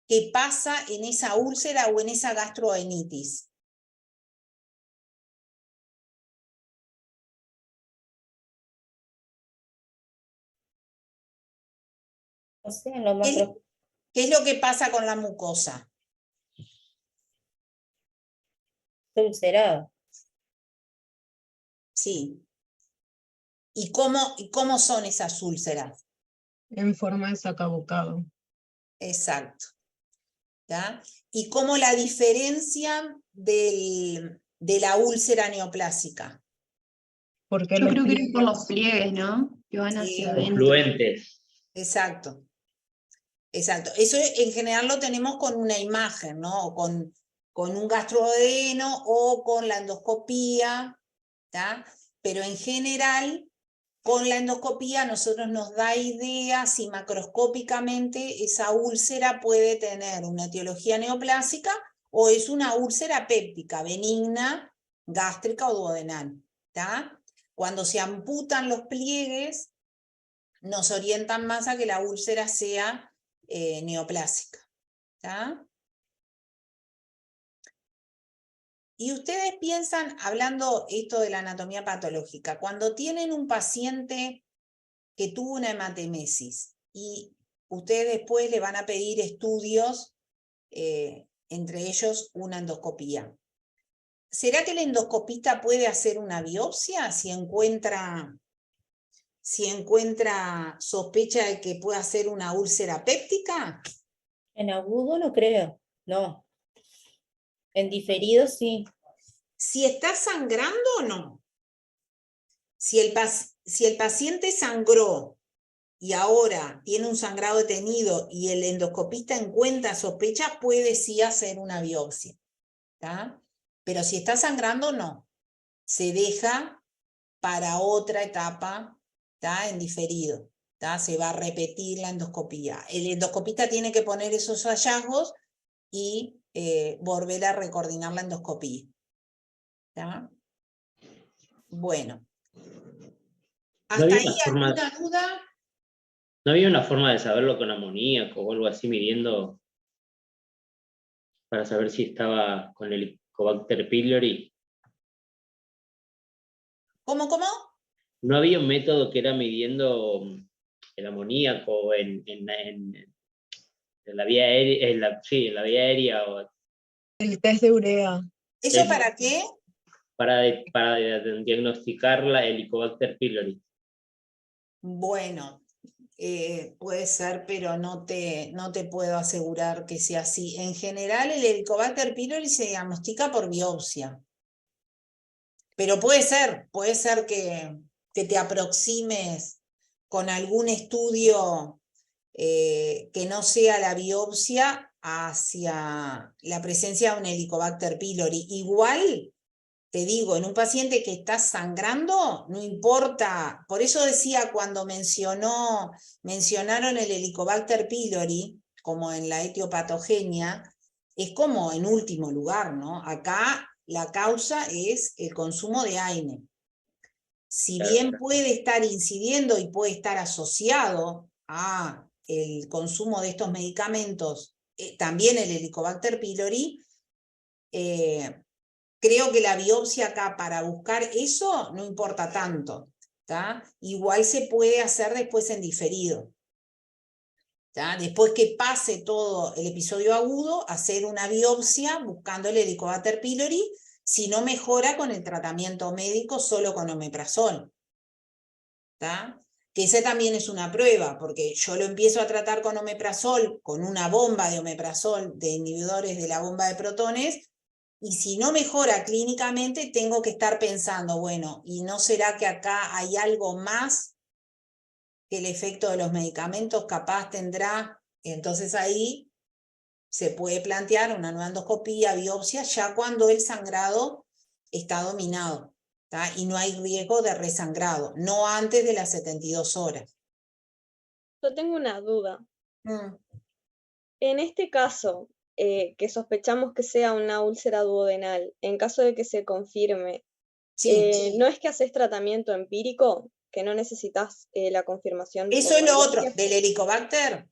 que pasa en esa úlcera o en esa gastroenteritis? O sea, en lo macro... ¿Qué es lo que pasa con la mucosa? Ulcerado. Sí. ¿Y cómo son esas úlceras? En forma de sacabocado. Exacto. ¿Ya? ¿Y cómo la diferencian de la úlcera neoplásica? Yo creo que es por los pliegues, ¿no? Que van hacia adentro. Confluentes. Exacto. Exacto. Eso en general lo tenemos con una imagen, ¿no? O con con un gastroduodeno o con la endoscopía, ¿tá? Pero en general, con la endoscopía nosotros nos da idea si macroscópicamente esa úlcera puede tener una etiología neoplásica o es una úlcera péptica, benigna, gástrica o duodenal, ¿tá? Cuando se amputan los pliegues, nos orientan más a que la úlcera sea neoplásica, ¿tá? Y ustedes piensan, hablando esto de la anatomía patológica, cuando tienen un paciente que tuvo una hematemesis y ustedes después le van a pedir estudios, entre ellos una endoscopía. ¿Será que el endoscopista puede hacer una biopsia si encuentra sospecha de que pueda ser una úlcera péptica? En agudo no creo, no. En diferido sí. Si está sangrando o no. Si el paciente sangró y ahora tiene un sangrado detenido y el endoscopista encuentra sospecha, puede sí hacer una biopsia, ¿tá? Pero si está sangrando, no. Se deja para otra etapa, ¿tá? En diferido, ¿tá? Se va a repetir la endoscopía. El endoscopista tiene que poner esos hallazgos y volver a recoordinar la endoscopía, ¿tá? Bueno. ¿Hasta ahí alguna duda? ¿No había una forma de saberlo con amoníaco o algo así, midiendo para saber si estaba con el Helicobacter pylori? ¿Cómo? ¿No había un método que era midiendo el amoníaco en la vía aérea, en la vía aérea? O... El test de urea. ¿Eso para qué? Para diagnosticar la Helicobacter pylori. Bueno, puede ser, pero no te puedo asegurar que sea así. En general, el Helicobacter pylori se diagnostica por biopsia. Pero puede ser que te aproximes con algún estudio que no sea la biopsia hacia la presencia de un Helicobacter pylori. Igual, te digo, en un paciente que está sangrando, no importa. Por eso decía cuando mencionaron el Helicobacter pylori, como en la etiopatogenia, es como en último lugar, ¿no? Acá la causa es el consumo de AINE. Si bien puede estar incidiendo y puede estar asociado a el consumo de estos medicamentos, también el Helicobacter pylori, creo que la biopsia acá para buscar eso no importa tanto, ¿tá? Igual se puede hacer después en diferido, ¿tá? Después que pase todo el episodio agudo, hacer una biopsia buscando el Helicobacter pylori, si no mejora con el tratamiento médico solo con omeprazol, ¿tá? Que esa también es una prueba, porque yo lo empiezo a tratar con omeprazol, con una bomba de omeprazol de inhibidores de la bomba de protones, y si no mejora clínicamente, tengo que estar pensando, bueno, ¿y no será que acá hay algo más que el efecto de los medicamentos capaz tendrá? Entonces ahí se puede plantear una nueva endoscopía, biopsia, ya cuando el sangrado está dominado, ¿tá? Y no hay riesgo de resangrado, no antes de las 72 horas. Yo tengo una duda. En este caso, que sospechamos que sea una úlcera duodenal, en caso de que se confirme, ¿no es que haces tratamiento empírico? Que no necesitas la confirmación. Eso es lo otro, del Helicobacter.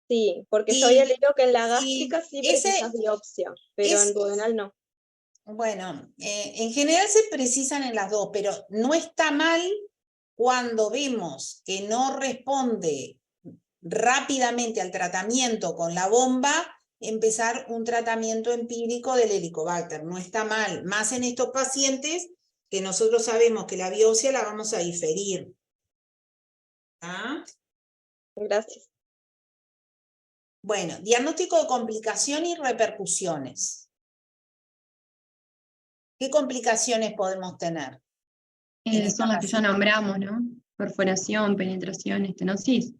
Sí, porque yo había leído que en la gástrica sí precisas biopsia, pero en duodenal no. Bueno, en general se precisan en las dos, pero no está mal cuando vemos que no responde rápidamente al tratamiento con la bomba, empezar un tratamiento empírico del Helicobacter. No está mal, más en estos pacientes que nosotros sabemos que la biopsia la vamos a diferir. ¿Ah? Gracias. Bueno, diagnóstico de complicación y repercusiones. ¿Qué complicaciones podemos tener? Son las que ya nombramos, ¿no? Perforación, penetración, estenosis.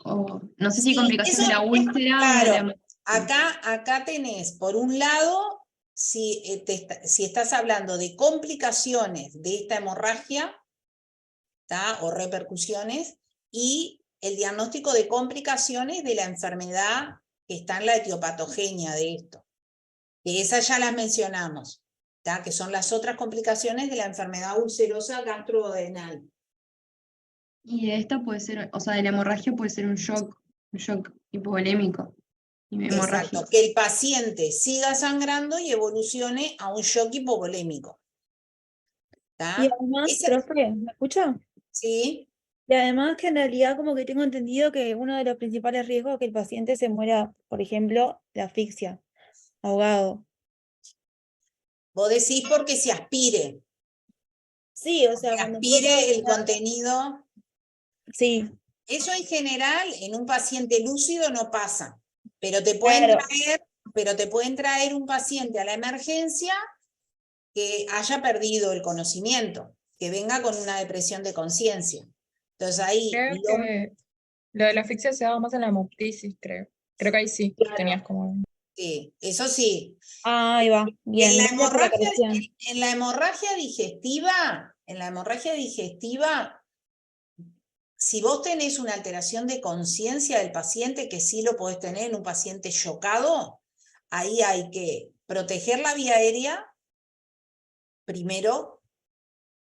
O, no sé si complicación de la úlcera o de la... Acá tenés, por un lado, si estás hablando de complicaciones de esta hemorragia, ¿tá? O repercusiones, y el diagnóstico de complicaciones de la enfermedad que está en la etiopatogenia de esto. Que esas ya las mencionamos, ¿tá? Que son las otras complicaciones de la enfermedad ulcerosa gastrodenal. Y de esta puede ser, o sea, de la hemorragia puede ser un shock hipovolémico. Exacto, que el paciente siga sangrando y evolucione a un shock hipovolémico. ¿Tá? Y además, profe, ¿me escucha? Sí. Y además que en realidad como que tengo entendido que uno de los principales riesgos es que el paciente se muera, por ejemplo, de asfixia, ahogado. Vos decís porque se aspire. Sí, o sea, cuando aspire el contenido. Sí. Eso en general en un paciente lúcido no pasa, pero te pueden traer un paciente a la emergencia que haya perdido el conocimiento, que venga con una depresión de conciencia. Entonces ahí... Creo que lo de la asfixia se daba más en la hemoptisis, creo. Creo que ahí sí, tenías como... Sí, eso sí. Ahí va, bien. En la hemorragia digestiva, si vos tenés una alteración de conciencia del paciente, que sí lo podés tener en un paciente chocado, ahí hay que proteger la vía aérea, primero,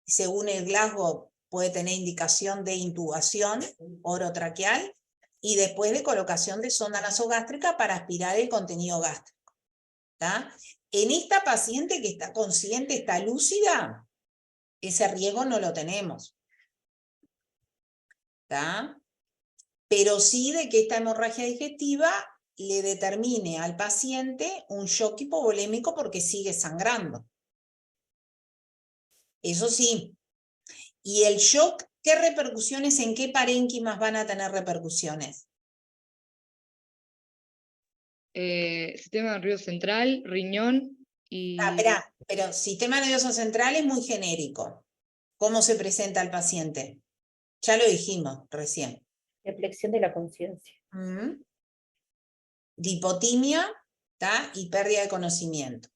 según el Glasgow puede tener indicación de intubación orotraqueal, y después de colocación de sonda nasogástrica para aspirar el contenido gástrico. ¿Tá? En esta paciente que está consciente, está lúcida, ese riesgo no lo tenemos. ¿Tá? Pero sí de que esta hemorragia digestiva le determine al paciente un shock hipovolémico porque sigue sangrando. Eso sí. Y el shock, ¿qué repercusiones, en qué parénquimas van a tener repercusiones? Sistema nervioso central, riñón y... pero sistema nervioso central es muy genérico. ¿Cómo se presenta al paciente? Ya lo dijimos recién. Reflexión de la conciencia. Dipotimia, ¿tá? Y pérdida de conocimiento.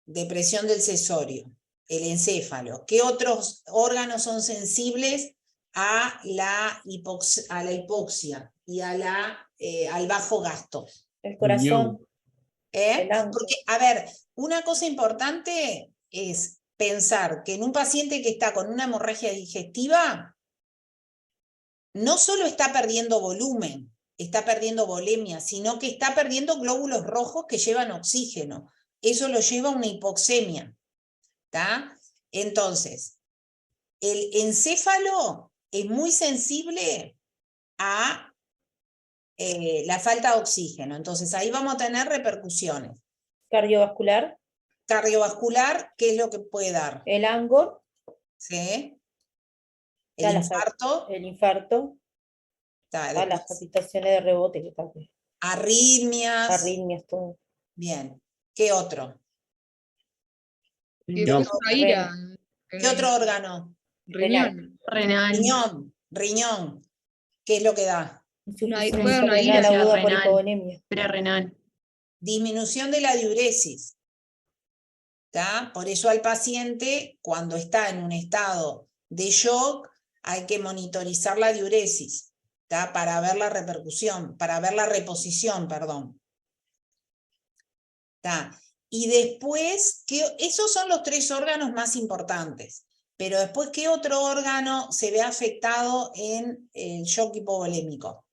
Depresión del cesorio, el encéfalo. ¿Qué otros órganos son sensibles a la hipoxia y al bajo gasto? El corazón. Porque, a ver, una cosa importante es pensar que en un paciente que está con una hemorragia digestiva, no solo está perdiendo volumen, está perdiendo volemia, sino que está perdiendo glóbulos rojos que llevan oxígeno. Eso lo lleva a una hipoxemia. ¿Tá? Entonces, el encéfalo es muy sensible a la falta de oxígeno. Entonces, ahí vamos a tener repercusiones. Cardiovascular. Cardiovascular, ¿qué es lo que puede dar? El angor. Sí. El infarto. El infarto. Las palpitaciones de rebote. Que tal. Arritmias. Arritmias, todo. Bien. ¿Qué otro? ¿Qué otro órgano? Riñón. Renal. Riñón. ¿Qué es lo que da? Prerrenal. Disminución de la diuresis. ¿Tá? Por eso al paciente, cuando está en un estado de shock, hay que monitorizar la diuresis, ¿tá? Para ver la repercusión, para ver la reposición, perdón. ¿Tá? Y después, esos son los 3 órganos más importantes. Pero después, ¿qué otro órgano se ve afectado en el shock hipovolémico?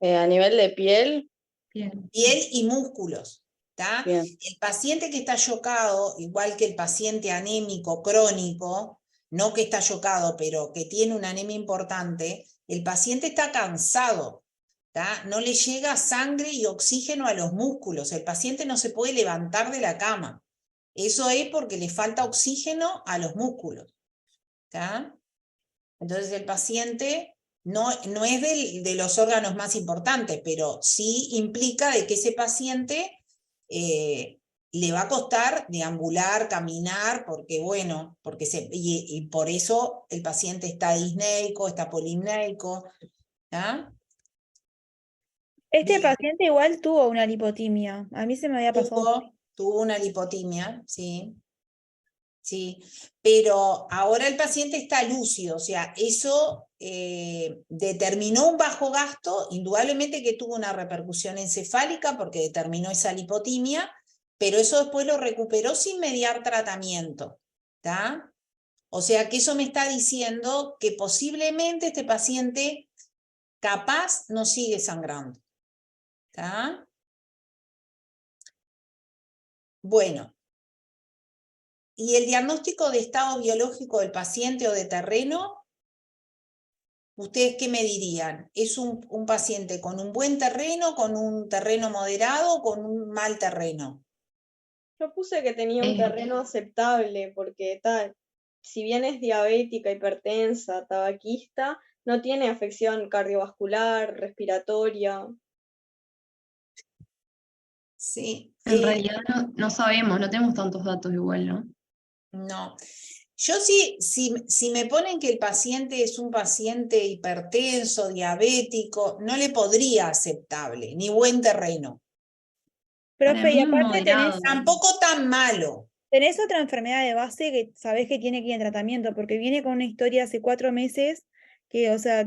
A nivel de piel. Piel y músculos. ¿Tá? El paciente que está chocado, igual que el paciente anémico crónico, no que está chocado, pero que tiene una anemia importante, el paciente está cansado. ¿Tá? No le llega sangre y oxígeno a los músculos. El paciente no se puede levantar de la cama. Eso es porque le falta oxígeno a los músculos. ¿Tá? Entonces el paciente no es de los órganos más importantes, pero sí implica de que ese paciente le va a costar deambular, caminar, porque bueno, y por eso el paciente está disneico, está polimneico. ¿Ya? Este Bien. paciente igual tuvo una lipotimia. A mí se me había pasado. Tuvo una lipotimia, sí. Sí, pero ahora el paciente está lúcido, o sea, eso determinó un bajo gasto, indudablemente que tuvo una repercusión encefálica porque determinó esa lipotimia, pero eso después lo recuperó sin mediar tratamiento, ¿tá? O sea que eso me está diciendo que posiblemente este paciente capaz no sigue sangrando, ¿tá? Bueno. ¿Y el diagnóstico de estado biológico del paciente o de terreno? ¿Ustedes qué me dirían? ¿Es un paciente con un buen terreno, con un terreno moderado o con un mal terreno? Yo puse que tenía un terreno aceptable porque si bien es diabética, hipertensa, tabaquista, no tiene afección cardiovascular, respiratoria. Sí. En realidad no sabemos, no tenemos tantos datos igual, ¿no? No. Yo sí, si me ponen que el paciente es un paciente hipertenso, diabético, no le podría aceptable, ni buen terreno. Profe, y aparte Tampoco tan malo. tenés otra enfermedad de base que sabés que tiene que ir en tratamiento, porque viene con una historia hace 4 meses que, o sea,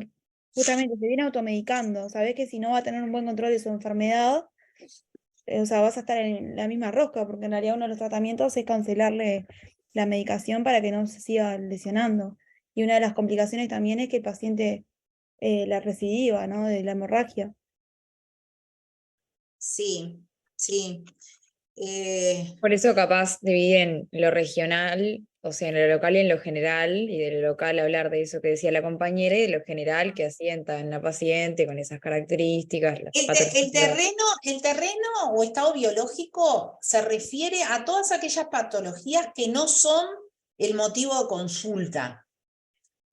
justamente se viene automedicando. Sabés que si no va a tener un buen control de su enfermedad, o sea, vas a estar en la misma rosca, porque en realidad uno de los tratamientos es cancelarle la medicación para que no se siga lesionando. Y una de las complicaciones también es que el paciente la recidiva, ¿no? De la hemorragia. Sí, sí. Por eso capaz dividen lo regional, o sea, en lo local y en lo general, y de lo local hablar de eso que decía la compañera, y de lo general que asienta en la paciente con esas características. El terreno o estado biológico se refiere a todas aquellas patologías que no son el motivo de consulta,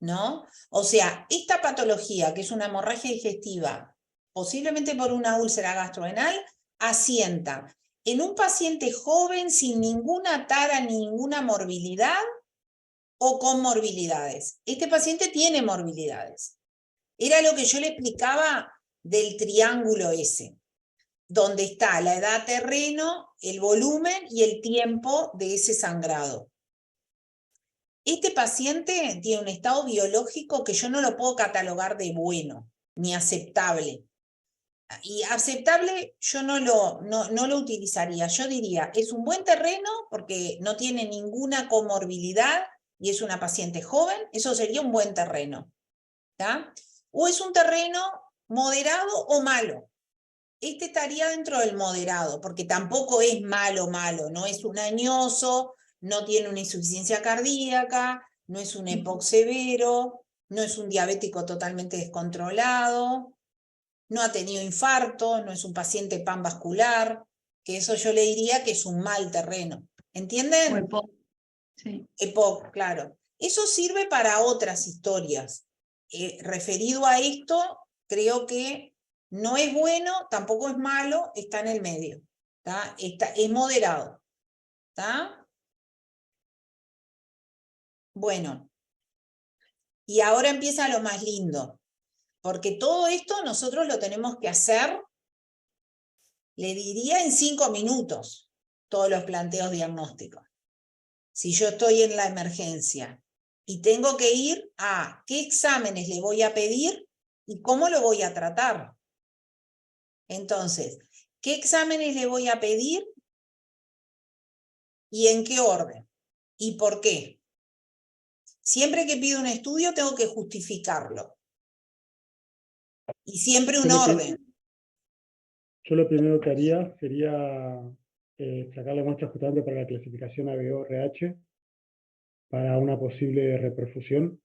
¿no? O sea, esta patología, que es una hemorragia digestiva, posiblemente por una úlcera gastrodenal, asienta en un paciente joven sin ninguna tara ni ninguna morbilidad o con morbilidades. Este paciente tiene morbilidades. Era lo que yo le explicaba del triángulo ese, donde está la edad terreno, el volumen y el tiempo de ese sangrado. Este paciente tiene un estado biológico que yo no lo puedo catalogar de bueno, ni aceptable. Y aceptable yo no lo utilizaría. Yo diría, es un buen terreno porque no tiene ninguna comorbilidad y es una paciente joven, eso sería un buen terreno. ¿Tá? O es un terreno moderado o malo. Este estaría dentro del moderado, porque tampoco es malo, no es un añoso, no tiene una insuficiencia cardíaca, no es un EPOC severo, no es un diabético totalmente descontrolado, no ha tenido infarto, no es un paciente panvascular, que eso yo le diría que es un mal terreno. ¿Entienden? O EPOC. Sí. EPOC, claro. Eso sirve para otras historias. Referido a esto, creo que no es bueno, tampoco es malo, está en el medio. Es moderado. ¿Tá? Bueno, y ahora empieza lo más lindo, porque todo esto nosotros lo tenemos que hacer, le diría en 5 minutos, todos los planteos diagnósticos. Si yo estoy en la emergencia y tengo que ir a qué exámenes le voy a pedir y cómo lo voy a tratar. Entonces, ¿qué exámenes le voy a pedir y en qué orden? ¿Y por qué? Siempre que pido un estudio tengo que justificarlo. Y siempre un orden. Yo lo primero que haría sería sacarle muestras justamente para la clasificación ABO-RH para una posible reperfusión.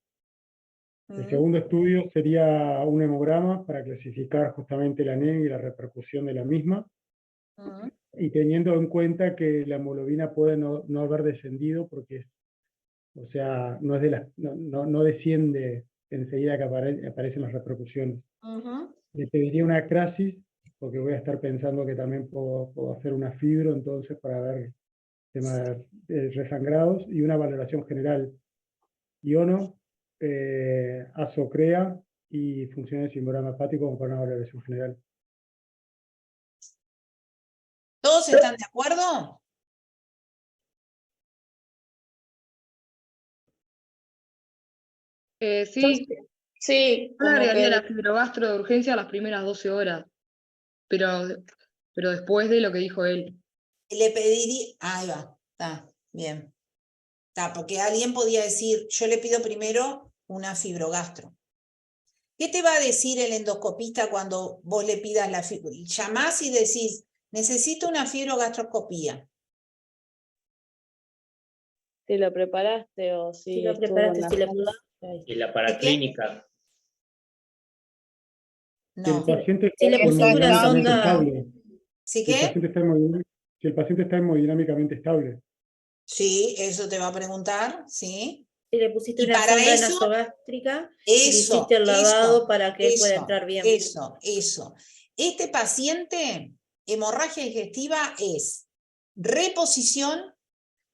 El segundo estudio sería un hemograma para clasificar justamente la anemia y la repercusión de la misma. Y teniendo en cuenta que la hemoglobina puede no haber descendido porque, o sea, no desciende enseguida que aparecen las repercusiones. Le pediría una acrasis porque voy a estar pensando que también puedo hacer una fibro entonces para ver temas de resangrados y una valoración general. Iono, azocrea y funciones de simbolograma hepático como para una valoración general. ¿Todos están de acuerdo? Sí, Sí, yo le como agregaría la que fibrogastro de urgencia a las primeras 12 horas, pero después de lo que dijo él. Le pediría, ahí va, está, bien. Está, porque alguien podía decir, yo le pido primero una fibrogastro. ¿Qué te va a decir el endoscopista cuando vos le pidas la fibrogastro? Llamás y decís, necesito una fibrogastroscopía. si lo preparaste o si Si lo estuvo preparaste, en la si lo sala. Y la paraclínica. Si el No. paciente está Si le pusiste una hemodinámicamente sonda, estable, ¿Sí si el qué? paciente está si el paciente está hemodinámicamente estable, Sí, eso te va a preguntar, sí. si le pusiste Y una para sonda eso, nasogástrica y le eso, hiciste el lavado para que él pueda entrar bien. Eso. Este paciente, hemorragia digestiva es reposición.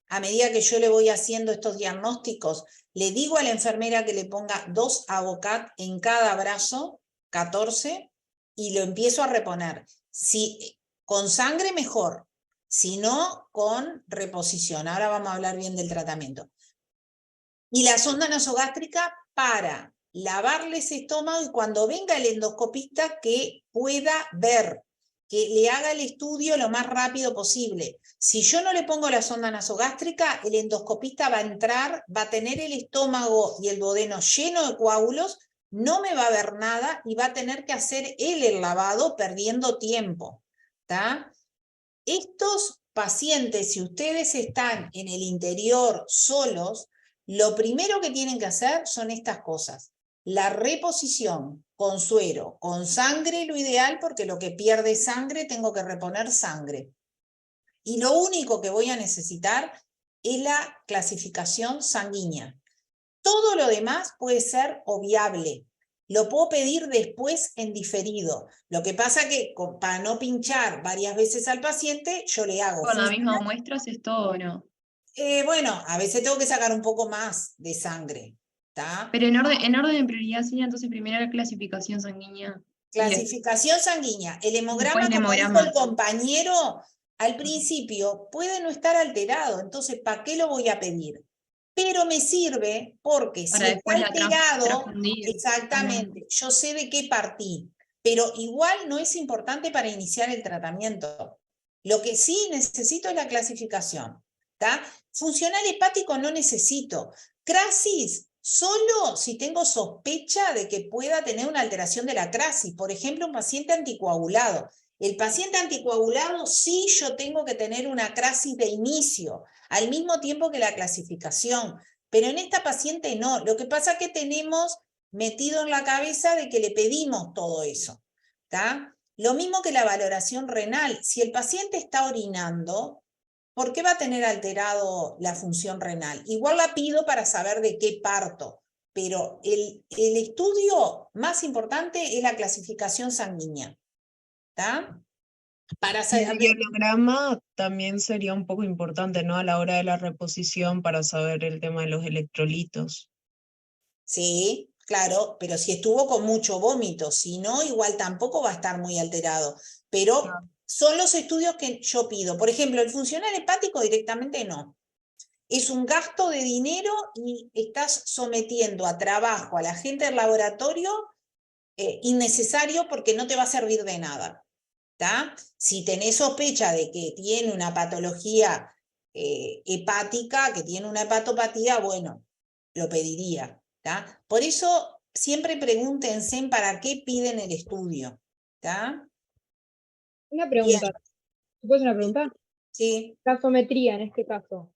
A medida que yo le voy haciendo estos diagnósticos, le digo a la enfermera que le ponga 2 Avocat en cada brazo, 14, y lo empiezo a reponer. Si con sangre, mejor. Si no, con reposición. Ahora vamos a hablar bien del tratamiento. Y la sonda nasogástrica para lavarle ese estómago y cuando venga el endoscopista que pueda ver, que le haga el estudio lo más rápido posible. Si yo no le pongo la sonda nasogástrica, el endoscopista va a entrar, va a tener el estómago y el duodeno lleno de coágulos, no me va a ver nada y va a tener que hacer él el lavado perdiendo tiempo. ¿Tá? Estos pacientes, si ustedes están en el interior solos, lo primero que tienen que hacer son estas cosas. La reposición con suero, con sangre lo ideal, porque lo que pierde sangre tengo que reponer sangre. Y lo único que voy a necesitar es la clasificación sanguínea. Todo lo demás puede ser obviable. Lo puedo pedir después en diferido. Lo que pasa que para no pinchar varias veces al paciente, yo le hago. Con la misma muestra haces todo, ¿o no? Bueno, a veces tengo que sacar un poco más de sangre. ¿Tá? Pero en orden de prioridad sería entonces primero la clasificación sanguínea. Clasificación sanguínea. El hemograma, Después el como dijo hemograma. el compañero, al principio puede no estar alterado. Entonces, ¿para qué lo voy a pedir? Pero me sirve porque Para si está después la alterado, transfundir. exactamente, yo sé de qué partí. Pero igual no es importante para iniciar el tratamiento. Lo que sí necesito es la clasificación. ¿Tá? Funcional hepático no necesito. Crasis, solo si tengo sospecha de que pueda tener una alteración de la crasis. Por ejemplo, un paciente anticoagulado. El paciente anticoagulado sí yo tengo que tener una crasis de inicio, al mismo tiempo que la clasificación. Pero en esta paciente no. Lo que pasa es que tenemos metido en la cabeza de que le pedimos todo eso. ¿Tá? Lo mismo que la valoración renal. Si el paciente está orinando, ¿por qué va a tener alterado la función renal? Igual la pido para saber de qué parto, pero el estudio más importante es la clasificación sanguínea. ¿Tá? Para Y el dialograma también sería un poco importante, ¿no? A la hora de la reposición para saber el tema de los electrolitos. Sí, claro, pero si estuvo con mucho vómito, si no, igual tampoco va a estar muy alterado. Pero son los estudios que yo pido. Por ejemplo, el funcional hepático directamente no. Es un gasto de dinero y estás sometiendo a trabajo a la gente del laboratorio innecesario porque no te va a servir de nada. ¿Tá? Si tenés sospecha de que tiene una patología hepática, que tiene una hepatopatía, bueno, lo pediría. ¿Tá? Por eso siempre pregúntense para qué piden el estudio. ¿Tá? Una pregunta. ¿Puedes una pregunta? Sí. Gasometría en este caso.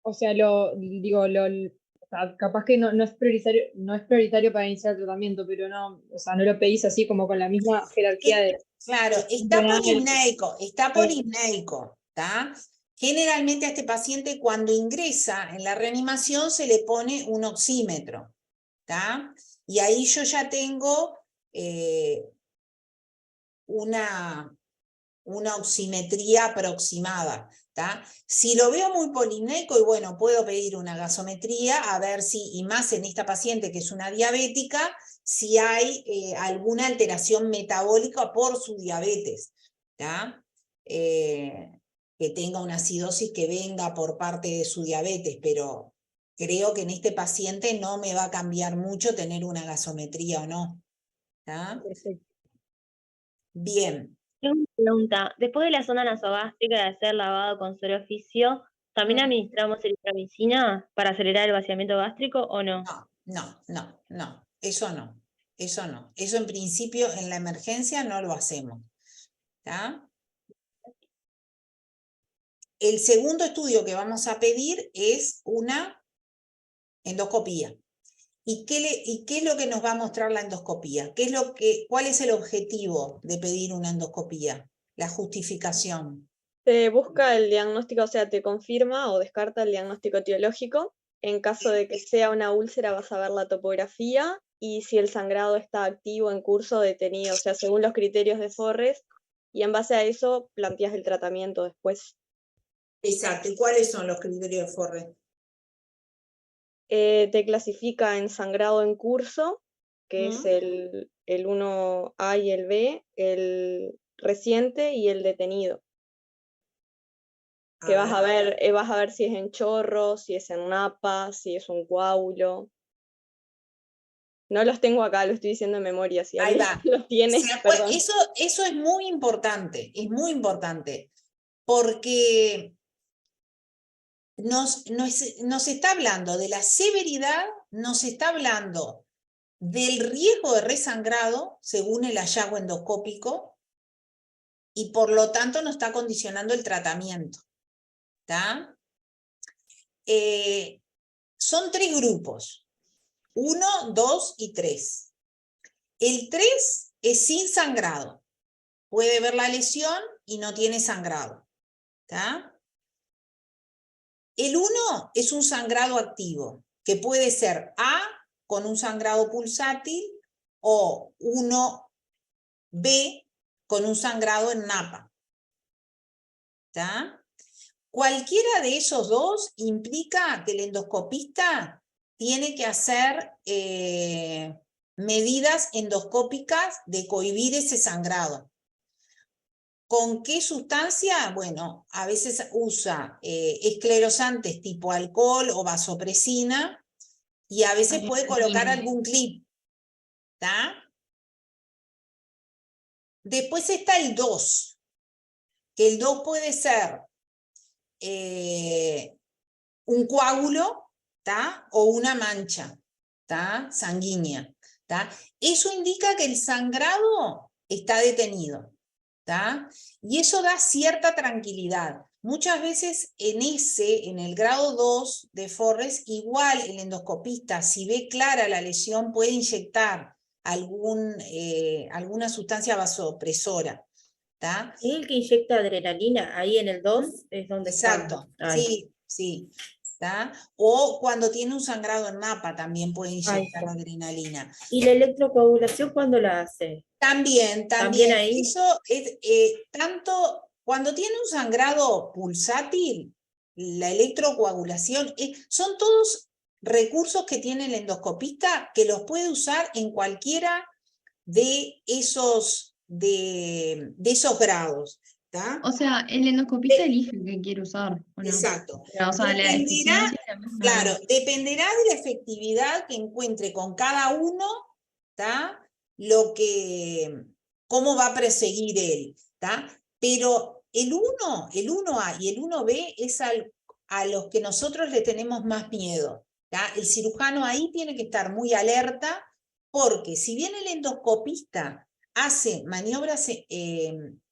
O sea, o sea, capaz que no es prioritario para iniciar el tratamiento, pero no, o sea, no lo pedís así como con la misma jerarquía de. Claro, está polimneico, ¿tá? Generalmente a este paciente cuando ingresa en la reanimación se le pone un oxímetro, ¿tá? Y ahí yo ya tengo una oximetría aproximada. ¿tá? Si lo veo muy polimnéico, y bueno, puedo pedir una gasometría a ver si, y más en esta paciente que es una diabética, si hay alguna alteración metabólica por su diabetes, ¿tá? Que tenga una acidosis que venga por parte de su diabetes, pero creo que en este paciente no me va a cambiar mucho tener una gasometría o no. ¿Tá? Bien. Tengo una pregunta. Después de la sonda nasogástrica de hacer lavado con suero oficio, ¿también administramos eritromicina para acelerar el vaciamiento gástrico o no? No. Eso no. Eso no. Eso en principio en la emergencia no lo hacemos. ¿Tá? El segundo estudio que vamos a pedir es una endoscopía. ¿Y qué es lo que nos va a mostrar la endoscopía? ¿Cuál es el objetivo de pedir una endoscopía? La justificación. Te busca el diagnóstico, o sea, te confirma o descarta el diagnóstico etiológico. En caso de que sea una úlcera, vas a ver la topografía y si el sangrado está activo, en curso, detenido, o sea, según los criterios de Forres, y en base a eso planteas el tratamiento después. Exacto. ¿Y cuáles son los criterios de Forres? Te clasifica en sangrado en curso, que es el 1A y el B, el reciente y el detenido. Que vas a ver si es en chorro, si es en napa, si es un coágulo. No los tengo acá, lo estoy diciendo en memoria. Si Ahí alguien va. los tiene, perdón. Eso es muy importante, porque nos está hablando de la severidad, nos está hablando del riesgo de resangrado, según el hallazgo endoscópico, y por lo tanto nos está condicionando el tratamiento. ¿Tá? Son 3 grupos, 1, 2 y 3. El 3 es sin sangrado. Puede ver la lesión y no tiene sangrado. ¿Tá? El 1 es un sangrado activo, que puede ser A con un sangrado pulsátil o 1B con un sangrado en napa. ¿Tá? Cualquiera de esos dos implica que el endoscopista tiene que hacer medidas endoscópicas de cohibir ese sangrado. ¿Con qué sustancia? Bueno, a veces usa esclerosantes tipo alcohol o vasopresina y a veces puede colocar algún clip. ¿Tá? Después está el 2, que el 2 puede ser un coágulo, ¿tá? O una mancha, ¿tá? Sanguínea. ¿Tá? Eso indica que el sangrado está detenido. ¿Tá? Y eso da cierta tranquilidad. Muchas veces en el grado 2 de Forres, igual el endoscopista, si ve clara la lesión, puede inyectar alguna sustancia vasopresora. ¿Tá? ¿Es el que inyecta adrenalina? Ahí en el 2 es donde Exacto, sí. ¿Tá? O cuando tiene un sangrado en napa también puede inyectar adrenalina. ¿Y la electrocoagulación cuándo la hace? También. Ahí. Eso es, tanto cuando tiene un sangrado pulsátil, la electrocoagulación, son todos recursos que tiene el endoscopista que los puede usar en cualquiera de esos grados. ¿Tá? O sea, el endoscopista elige qué quiere usar, ¿o no? Exacto. Pero, o sea, la eficiencia es la misma. Claro, dependerá de la efectividad que encuentre con cada uno, ¿tá? Cómo va a perseguir él, ¿tá? Pero el 1A y el 1B es a los que nosotros le tenemos más miedo, ¿tá? El cirujano ahí tiene que estar muy alerta porque si bien el endoscopista hace maniobras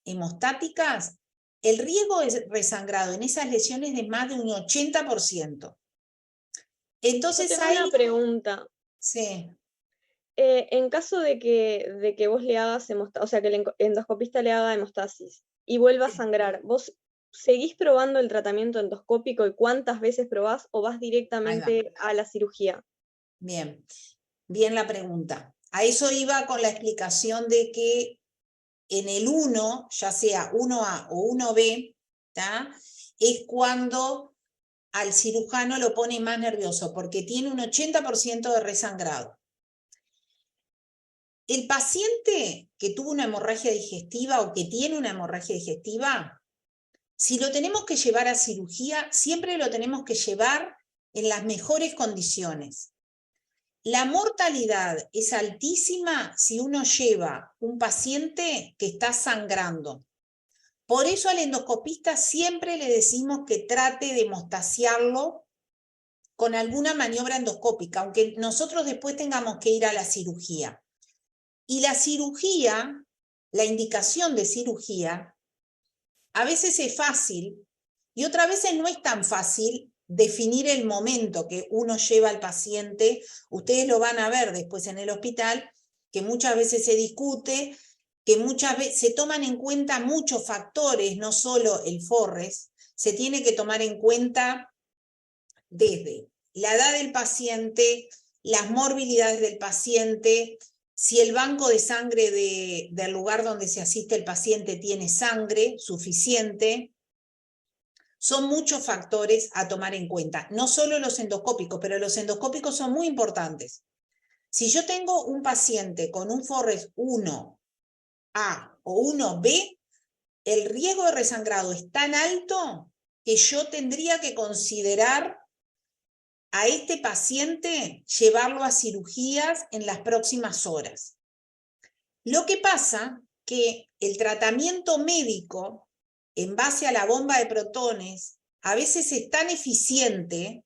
hemostáticas, el riesgo de resangrado en esas lesiones es de más de un 80%. Entonces tengo una pregunta. Sí. En caso de que vos le hagas o sea, que el endoscopista le haga hemostasis y vuelva a sangrar, ¿vos seguís probando el tratamiento endoscópico y cuántas veces probás o vas directamente a la cirugía? Bien la pregunta. A eso iba con la explicación de que en el 1, ya sea 1A o 1B, ¿tá? es cuando al cirujano lo pone más nervioso, porque tiene un 80% de resangrado. El paciente que tuvo una hemorragia digestiva o que tiene una hemorragia digestiva, si lo tenemos que llevar a cirugía, siempre lo tenemos que llevar en las mejores condiciones. La mortalidad es altísima si uno lleva un paciente que está sangrando. Por eso al endoscopista siempre le decimos que trate de hemostasiarlo con alguna maniobra endoscópica, aunque nosotros después tengamos que ir a la cirugía. Y la cirugía, la indicación de cirugía, a veces es fácil y otras veces no es tan fácil definir el momento que uno lleva al paciente. Ustedes lo van a ver después en el hospital, que muchas veces se discute, que muchas veces se toman en cuenta muchos factores, no solo el Forres, se tiene que tomar en cuenta desde la edad del paciente, las morbilidades del paciente, si el banco de sangre del lugar donde se asiste el paciente tiene sangre suficiente. Son muchos factores a tomar en cuenta, no solo los endoscópicos, pero los endoscópicos son muy importantes. Si yo tengo un paciente con un Forres 1A o 1B, el riesgo de resangrado es tan alto que yo tendría que considerar a este paciente llevarlo a cirugías en las próximas horas. Lo que pasa que el tratamiento médico en base a la bomba de protones a veces es tan eficiente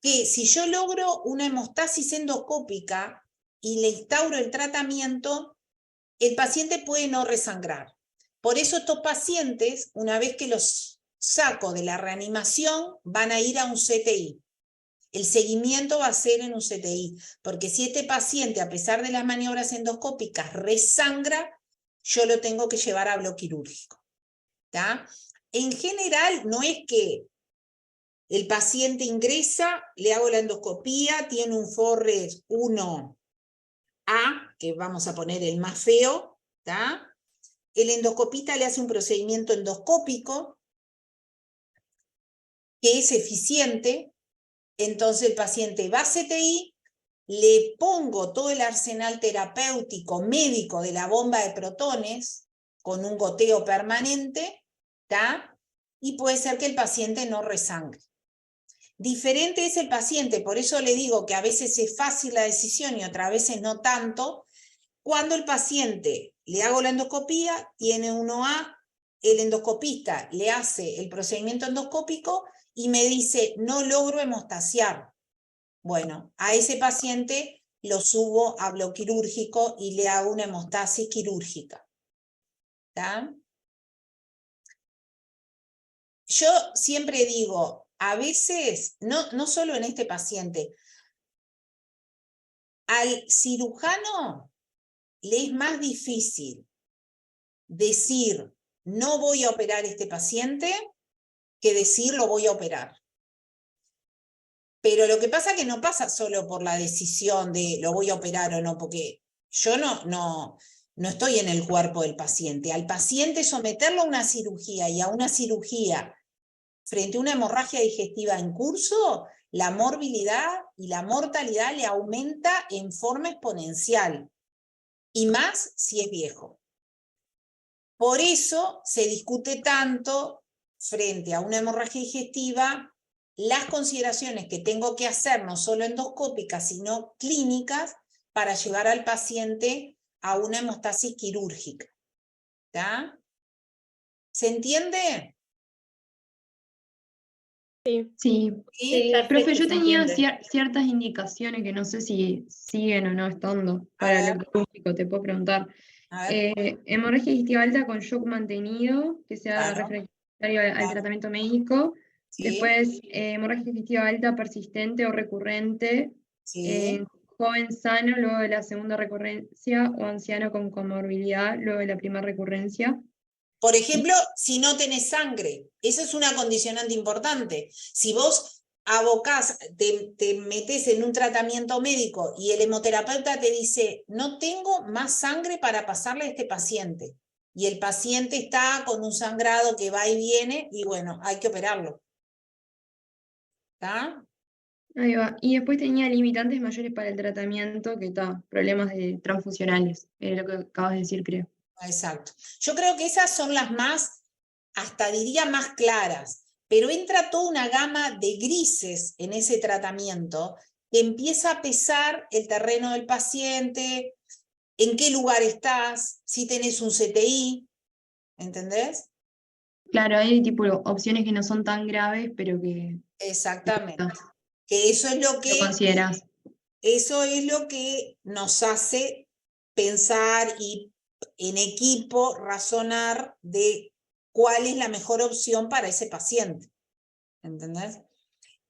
que si yo logro una hemostasis endoscópica y le instauro el tratamiento, el paciente puede no resangrar. Por eso estos pacientes, una vez que los saco de la reanimación, van a ir a un CTI. El seguimiento va a ser en un CTI, porque si este paciente, a pesar de las maniobras endoscópicas, resangra, yo lo tengo que llevar a bloque quirúrgico. ¿Tá? En general, no es que el paciente ingresa, le hago la endoscopía, tiene un Forres 1A, que vamos a poner el más feo, ¿tá? El endoscopista le hace un procedimiento endoscópico que es eficiente. Entonces el paciente va a CTI, le pongo todo el arsenal terapéutico médico de la bomba de protones con un goteo permanente, ¿tá? Y puede ser que el paciente no resangre. Diferente es el paciente, por eso le digo que a veces es fácil la decisión y otras veces no tanto. Cuando el paciente le hago la endoscopía, tiene 1A, el endoscopista le hace el procedimiento endoscópico y me dice, no logro hemostasiar. Bueno, a ese paciente lo subo a bloque quirúrgico y le hago una hemostasis quirúrgica. ¿Tá? Yo siempre digo, a veces, no solo en este paciente, al cirujano le es más difícil decir, no voy a operar a este paciente, que decir lo voy a operar. Pero lo que pasa es que no pasa solo por la decisión de lo voy a operar o no, porque yo no estoy en el cuerpo del paciente. Al paciente someterlo a una cirugía y a una cirugía frente a una hemorragia digestiva en curso, la morbilidad y la mortalidad le aumenta en forma exponencial, y más si es viejo. Por eso se discute tanto frente a una hemorragia digestiva las consideraciones que tengo que hacer, no solo endoscópicas, sino clínicas, para llevar al paciente a una hemostasis quirúrgica. ¿Tá? ¿Se entiende? Sí. Sí, Profe, yo se tenía entiende. ciertas indicaciones que no sé si siguen o no estando para el quirúrgico, te puedo preguntar. A ver. Hemorragia digestiva alta con shock mantenido, que sea Claro. refractario al Claro. tratamiento médico. Sí. Después, hemorragia digestiva alta persistente o recurrente, Sí. joven sano luego de la segunda recurrencia o anciano con comorbilidad luego de la primera recurrencia. Por ejemplo, si no tenés sangre, esa es una condicionante importante. Si vos abocás, te metés en un tratamiento médico y el hemoterapeuta te dice, no tengo más sangre para pasarle a este paciente, y el paciente está con un sangrado que va y viene, y bueno, hay que operarlo. ¿Está? Ahí va. Y después tenía limitantes mayores para el tratamiento, que está, problemas transfusionales, era lo que acabas de decir, creo. Exacto. Yo creo que esas son las más, hasta diría más claras, pero entra toda una gama de grises en ese tratamiento que empieza a pesar el terreno del paciente, en qué lugar estás, si tenés un CTI, ¿entendés? Claro, hay tipo opciones que no son tan graves, pero que... Exactamente. Que eso es lo que... Lo consideras. Eso es lo que nos hace pensar y en equipo razonar de cuál es la mejor opción para ese paciente. ¿Entendés?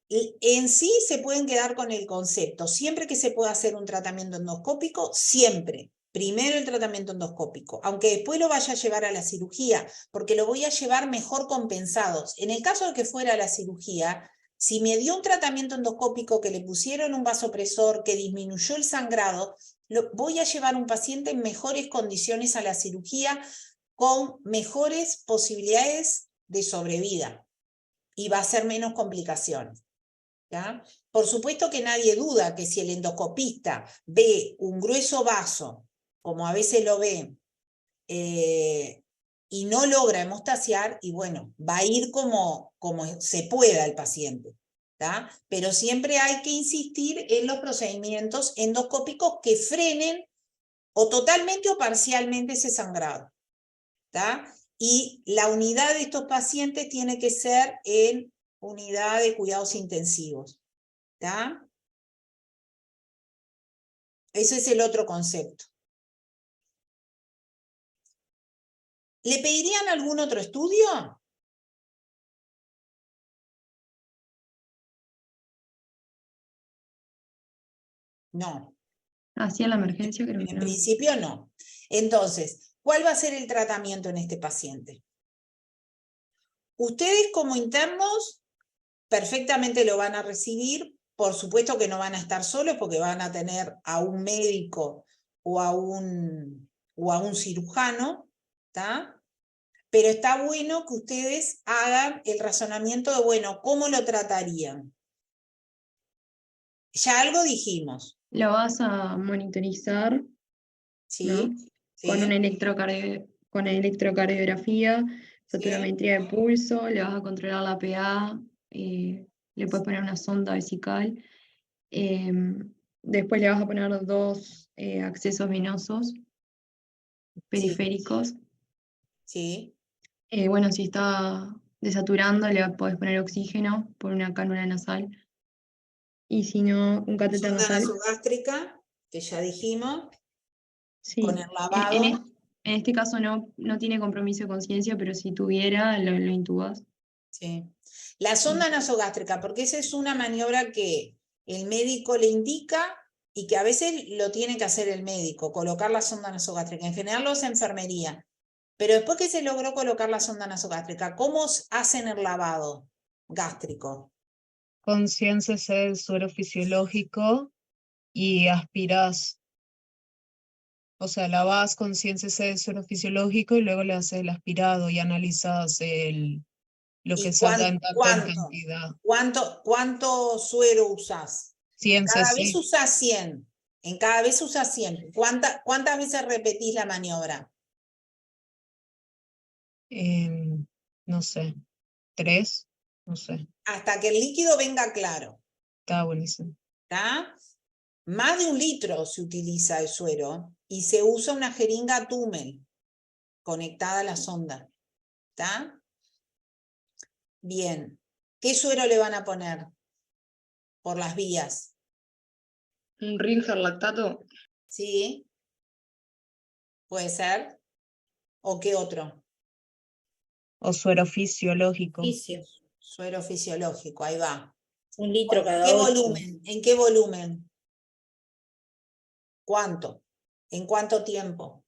Y en sí se pueden quedar con el concepto. Siempre que se pueda hacer un tratamiento endoscópico, siempre. Primero el tratamiento endoscópico, aunque después lo vaya a llevar a la cirugía, porque lo voy a llevar mejor compensados. En el caso de que fuera a la cirugía, si me dio un tratamiento endoscópico que le pusieron un vasopresor, que disminuyó el sangrado, voy a llevar a un paciente en mejores condiciones a la cirugía, con mejores posibilidades de sobrevida, y va a ser menos complicaciones. ¿Ya? Por supuesto que nadie duda que si el endoscopista ve un grueso vaso, como a veces lo ve, y no logra hemostasiar, y bueno, va a ir como se pueda el paciente. ¿tá? Pero siempre hay que insistir en los procedimientos endoscópicos que frenen o totalmente o parcialmente ese sangrado. ¿tá? Y la unidad de estos pacientes tiene que ser en unidad de cuidados intensivos. ¿tá? Ese es el otro concepto. ¿Le pedirían algún otro estudio? No. Hacia la emergencia, creo que En no. principio no. Entonces, ¿cuál va a ser el tratamiento en este paciente? Ustedes como internos perfectamente lo van a recibir. Por supuesto que no van a estar solos porque van a tener a un médico o a un cirujano, ¿tá? Pero está bueno que ustedes hagan el razonamiento de, bueno, ¿cómo lo tratarían? Ya algo dijimos. Lo vas a monitorizar, Sí, ¿no? sí. Con electrocardiografía, saturametría de pulso, le vas a controlar la PA, le puedes poner una sonda vesical. Después le vas a poner 2 accesos venosos periféricos. Sí. Bueno, si está desaturando, le podés poner oxígeno por una cánula nasal. Y si no, un catéter Sonda nasal. nasogástrica, que ya dijimos, Sí. con el lavado. En este caso no tiene compromiso de conciencia, pero si tuviera, lo intubas. Sí. La sonda nasogástrica, porque esa es una maniobra que el médico le indica y que a veces lo tiene que hacer el médico, colocar la sonda nasogástrica. En general lo hace enfermería. Pero después que se logró colocar la sonda nasogástrica, ¿cómo hacen el lavado gástrico? Con 100 cc de suero fisiológico y aspiras. O sea, lavas con 100 cc de suero fisiológico y luego le haces el aspirado y analizas lo que salga en tanta cantidad. ¿Cuánto suero usas? 100 Cada cc. vez usas 100. En cada vez usas 100. ¿Cuántas veces repetís la maniobra? No sé, 3, no sé. Hasta que el líquido venga claro. Está buenísimo. ¿Tá? Más de 1 litro se utiliza el suero y se usa una jeringa Tummel conectada a la sonda. ¿Tá? Bien. ¿Qué suero le van a poner por las vías? ¿Un Ringer lactato? Sí. ¿Puede ser? ¿O qué otro? O suero fisiológico. Suero fisiológico, ahí va. 1 litro cada ¿Qué 8. volumen? ¿En qué volumen? ¿Cuánto? ¿En cuánto tiempo?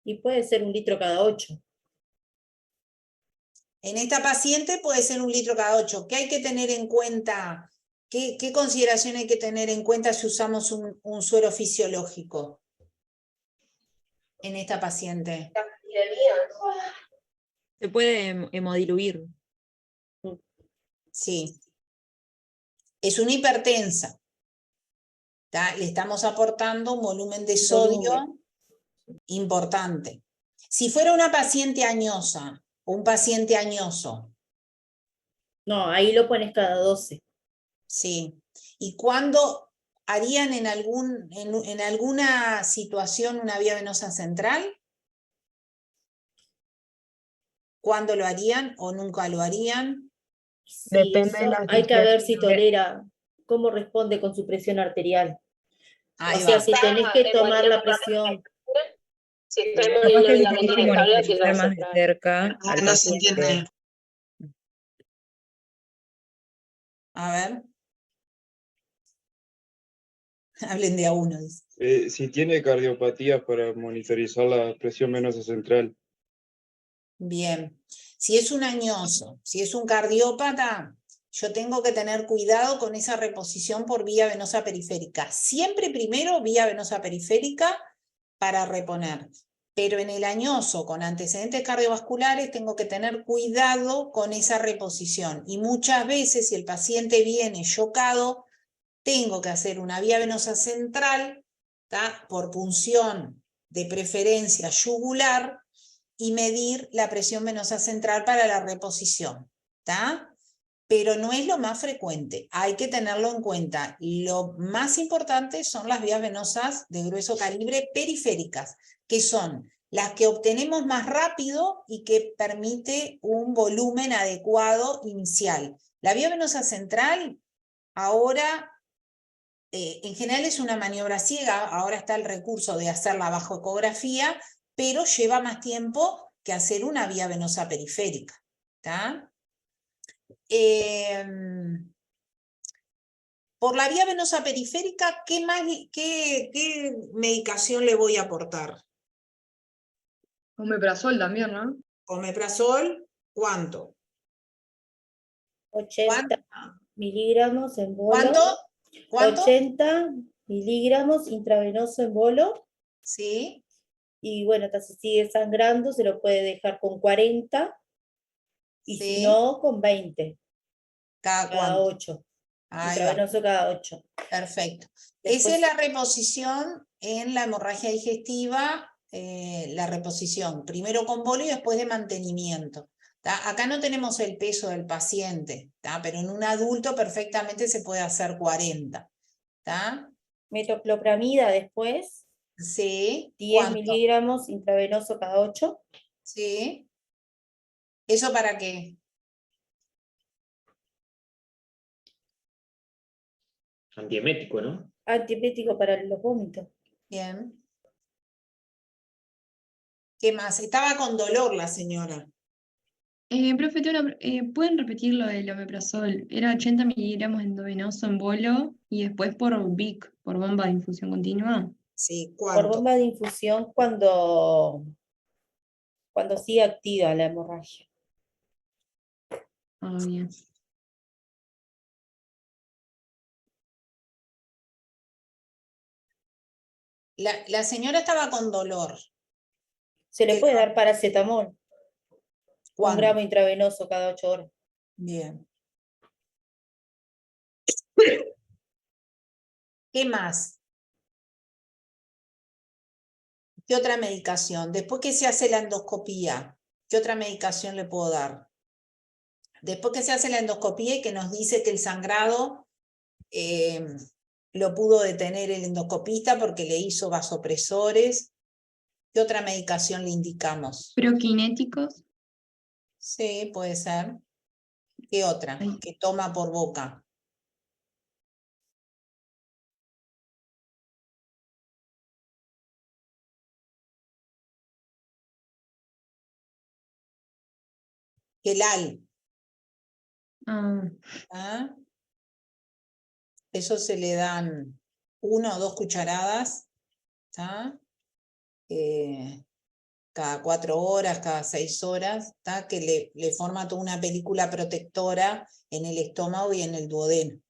Y puede ser 1 litro cada 8. En esta paciente puede ser 1 litro cada 8. ¿Qué hay que tener en cuenta? ¿Qué consideración hay que tener en cuenta si usamos un suero fisiológico? en esta paciente? Se puede hemodiluir. Sí. Es una hipertensa. Le estamos aportando un volumen de sodio importante. Si fuera una paciente añosa o un paciente añoso. No, ahí lo pones cada 12. Sí. ¿Y cuándo harían en alguna situación una vía venosa central? ¿Cuándo lo harían o nunca lo harían? Sí, Depende de eso la hay que ver si situación. tolera, cómo responde con su presión arterial. Ahí O sea, va. si tenés que tomar la presión. Si está Capaz que muriendo es la vena difícil inestable, monitorizar tiene más de cerca al No se paciente. entiende. A ver. Hablen de a uno, dice. Si tiene cardiopatía para monitorizar la presión venosa central. Bien. Si es un añoso, si es un cardiópata, yo tengo que tener cuidado con esa reposición por vía venosa periférica. Siempre primero vía venosa periférica para reponer. Pero en el añoso con antecedentes cardiovasculares tengo que tener cuidado con esa reposición. Y muchas veces si el paciente viene chocado, tengo que hacer una vía venosa central, ¿tá? Por punción de preferencia yugular y medir la presión venosa central para la reposición, ¿tá? Pero no es lo más frecuente, hay que tenerlo en cuenta. Lo más importante son las vías venosas de grueso calibre periféricas, que son las que obtenemos más rápido y que permite un volumen adecuado inicial. La vía venosa central ahora en general es una maniobra ciega, ahora está el recurso de hacerla bajo ecografía, pero lleva más tiempo que hacer una vía venosa periférica. ¿Tá? Por la vía venosa periférica, ¿qué medicación le voy a aportar? Omeprazol también, ¿no? Omeprazol, ¿cuánto? 80 miligramos en bolo. ¿Cuánto? ¿Cuánto? 80 miligramos intravenoso en bolo. Sí. Y bueno, hasta si sigue sangrando, se lo puede dejar con 40. Y Sí. si no, con 20. ¿Cada 8. Intravenoso cada 8. Perfecto. Después, esa es la reposición en la hemorragia digestiva, la reposición, primero con bolo y después de mantenimiento. ¿Tá? Acá no tenemos el peso del paciente, ¿tá? Pero en un adulto perfectamente se puede hacer 40. ¿Tá? Metoclopramida después. Sí. 10 ¿Cuánto? miligramos intravenoso cada 8. Sí. ¿Eso para qué? Antiemético, ¿no? Antiemético para los vómitos. Bien. ¿Qué más? Estaba con dolor la señora. Profe, ¿pueden repetir lo del omeprazol? Era 80 miligramos endovenoso en bolo y después por BIC, por bomba de infusión continua. Sí, Por ¿cuánto? bomba de infusión cuando sigue activa la hemorragia. Ah, bien. La señora estaba con dolor. Se le puede dar paracetamol. ¿Cuándo? 1 gramo intravenoso cada 8 horas. Bien. ¿Qué más? ¿Qué otra medicación? Después que se hace la endoscopía, ¿qué otra medicación le puedo dar? Después que se hace la endoscopía y que nos dice que el sangrado lo pudo detener el endoscopista porque le hizo vasopresores, ¿qué otra medicación le indicamos? ¿Prokinéticos? Sí, puede ser. ¿Qué otra? Que toma por boca. Gelal. ¿Ah? Eso se le dan 1 o 2 cucharadas, ¿tá? Cada 4 horas, cada 6 horas, ¿tá? Que le forma toda una película protectora en el estómago y en el duodeno.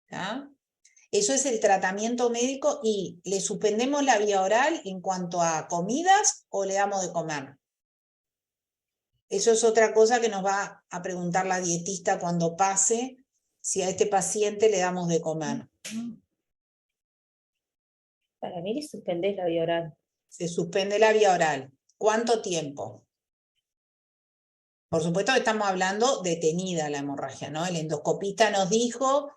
¿Tá? Eso es el tratamiento médico y le suspendemos la vía oral en cuanto a comidas o le damos de comer. Eso es otra cosa que nos va a preguntar la dietista cuando pase, si a este paciente le damos de comer. Para mí le suspendés la vía oral. Se suspende la vía oral. ¿Cuánto tiempo? Por supuesto que estamos hablando detenida la hemorragia, ¿no? El endoscopista nos dijo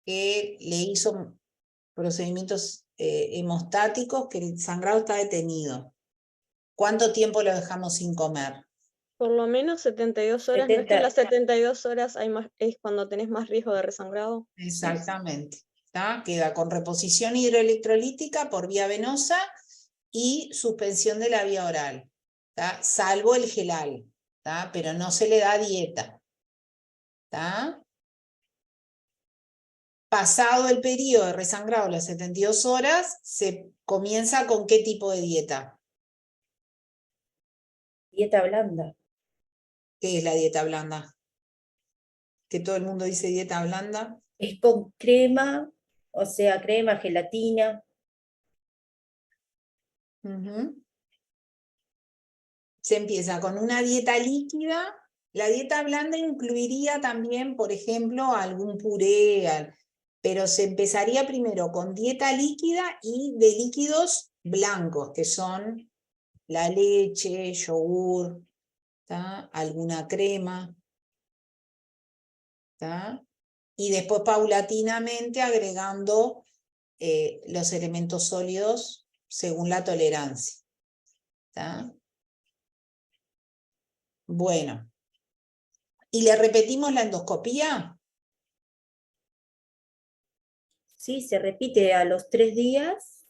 que le hizo procedimientos hemostáticos, que el sangrado está detenido. ¿Cuánto tiempo lo dejamos sin comer? Por lo menos 72 horas. ¿No es que en las 72 horas es cuando tenés más riesgo de resangrado? Exactamente. ¿Tá? Queda con reposición hidroelectrolítica por vía venosa y suspensión de la vía oral, ¿tá? Salvo el gelal, ¿tá? Pero no se le da dieta. ¿Tá? Pasado el periodo de resangrado, las 72 horas, se comienza con ¿qué tipo de dieta? Dieta blanda. ¿Qué es la dieta blanda? Que todo el mundo dice dieta blanda. Es con crema, o sea, crema, gelatina. Se empieza con una dieta líquida. La dieta blanda incluiría también, por ejemplo, algún puré, pero se empezaría primero con dieta líquida y de líquidos blancos, que son la leche, yogur, ¿tá? Alguna crema, ¿tá? Y después paulatinamente agregando los elementos sólidos según la tolerancia. ¿Tá? Bueno. ¿Y le repetimos la endoscopía? Sí, se repite a los 3 días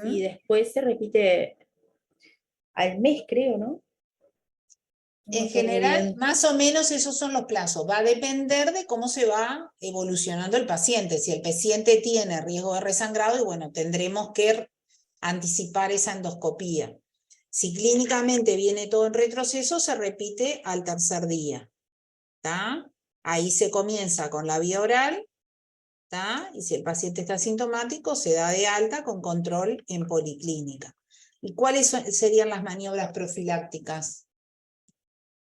y después se repite al mes, creo, ¿no? En general, más o menos esos son los plazos. Va a depender de cómo se va evolucionando el paciente. Si el paciente tiene riesgo de resangrado, y bueno, tendremos que anticipar esa endoscopía. Si clínicamente viene todo en retroceso, se repite al tercer día. ¿Tá? Ahí se comienza con la vía oral, ¿tá? Y si el paciente está asintomático, se da de alta con control en policlínica. ¿Y cuáles serían las maniobras profilácticas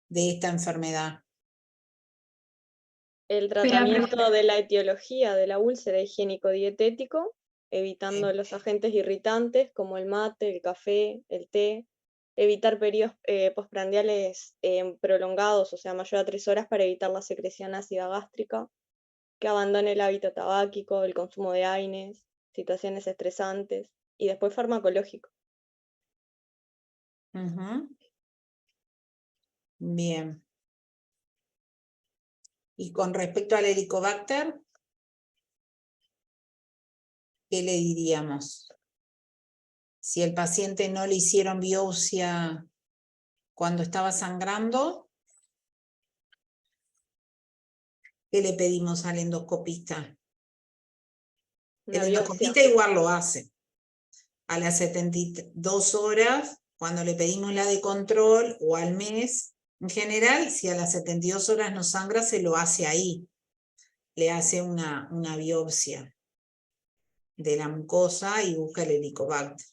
de esta enfermedad? El tratamiento de la etiología de la úlcera higiénico-dietético, evitando los agentes irritantes como el mate, el café, el té, evitar periodos postprandiales prolongados, o sea, mayor a 3 horas para evitar la secreción ácida gástrica, que abandone el hábito tabáquico, el consumo de AINES, situaciones estresantes, y después farmacológico. Bien. Y con respecto al Helicobacter, ¿qué le diríamos? Si el paciente no le hicieron biopsia cuando estaba sangrando, ¿qué le pedimos al endoscopista? El endoscopista igual lo hace. A las 72 horas, cuando le pedimos la de control, o al mes, en general, si a las 72 horas no sangra, se lo hace ahí. Le hace una biopsia de la mucosa y busca el Helicobacter.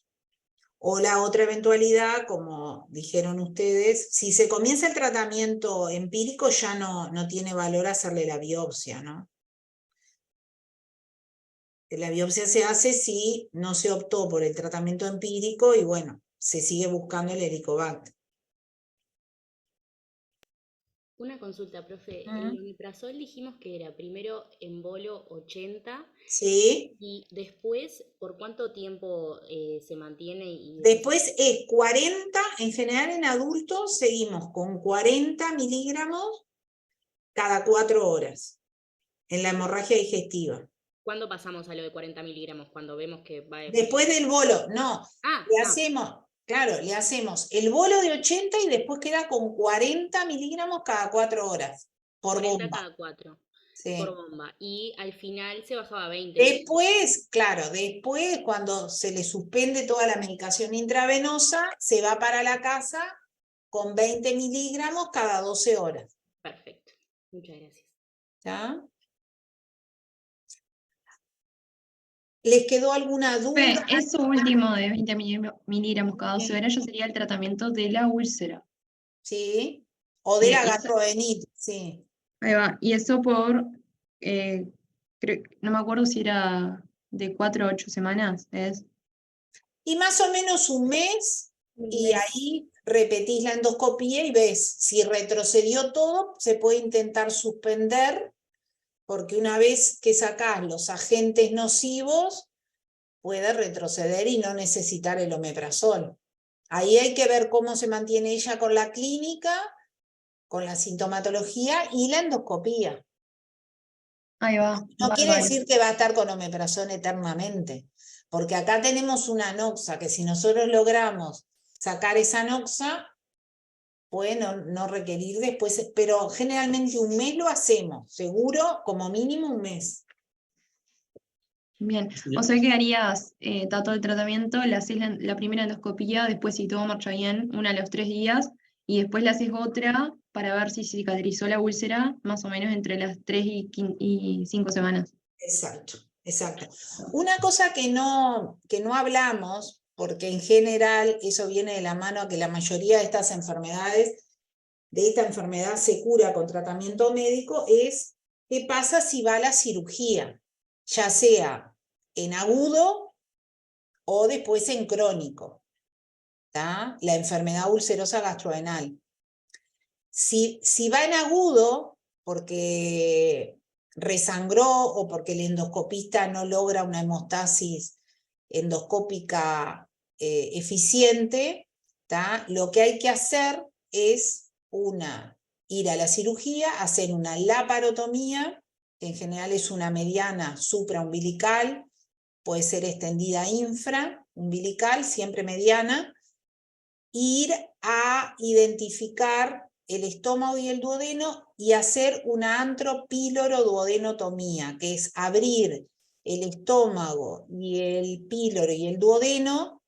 O la otra eventualidad, como dijeron ustedes, si se comienza el tratamiento empírico ya no tiene valor hacerle la biopsia, ¿no? La biopsia se hace si no se optó por el tratamiento empírico y bueno, se sigue buscando el Helicobacter. Una consulta, profe. El omeprazol dijimos que era primero en bolo 80. Sí. Y después, ¿por cuánto tiempo se mantiene? Después es 40, en general en adultos seguimos con 40 miligramos cada 4 horas en la hemorragia digestiva. ¿Cuándo pasamos a lo de 40 miligramos? Cuando vemos que va... Después del bolo, no. Le hacemos el bolo de 80 y después queda con 40 miligramos cada 4 horas. Por 40 bomba. cada 4. Sí. Por bomba. Y al final se bajaba a 20. Después, después cuando se le suspende toda la medicación intravenosa, se va para la casa con 20 miligramos cada 12 horas. Perfecto. Muchas gracias. ¿Ya? ¿Les quedó alguna duda? Eso último de 20 miligramos cada 12 horas ya sería el tratamiento de la úlcera. Sí, o de Bien, la y gastroenteritis, sí. ahí va. Y eso por, no me acuerdo si era de 4 a 8 semanas, ¿es? Y más o menos un mes, Un y mes. ahí repetís la endoscopía y ves si retrocedió todo, se puede intentar suspender, porque una vez que sacás los agentes nocivos, puede retroceder y no necesitar el omeprazol. Ahí hay que ver cómo se mantiene ella con la clínica, con la sintomatología y la endoscopía. Ahí va. No quiere bárbaro. decir que va a estar con omeprazol eternamente, porque acá tenemos una anoxa, que si nosotros logramos sacar esa anoxa, puede no requerir después, pero generalmente un mes lo hacemos, seguro, como mínimo un mes. Bien, o sea que harías todo el tratamiento, le haces la primera endoscopía, después si todo marcha bien, una a los 3 días, y después le haces otra para ver si cicatrizó la úlcera, más o menos entre las 3 y 5 semanas. Exacto, exacto. Una cosa que no hablamos, porque en general eso viene de la mano a que la mayoría de estas enfermedades, de esta enfermedad se cura con tratamiento médico, es qué pasa si va a la cirugía, ya sea en agudo o después en crónico, ¿tá? La enfermedad ulcerosa gastrodenal. Si va en agudo, porque resangró o porque el endoscopista no logra una hemostasis endoscópica eficiente, ¿tá? Lo que hay que hacer es ir a la cirugía, hacer una laparotomía, que en general es una mediana supraumbilical, puede ser extendida infraumbilical, siempre mediana, ir a identificar el estómago y el duodeno y hacer una antropíloro-duodenotomía, que es abrir el estómago y el píloro y el duodeno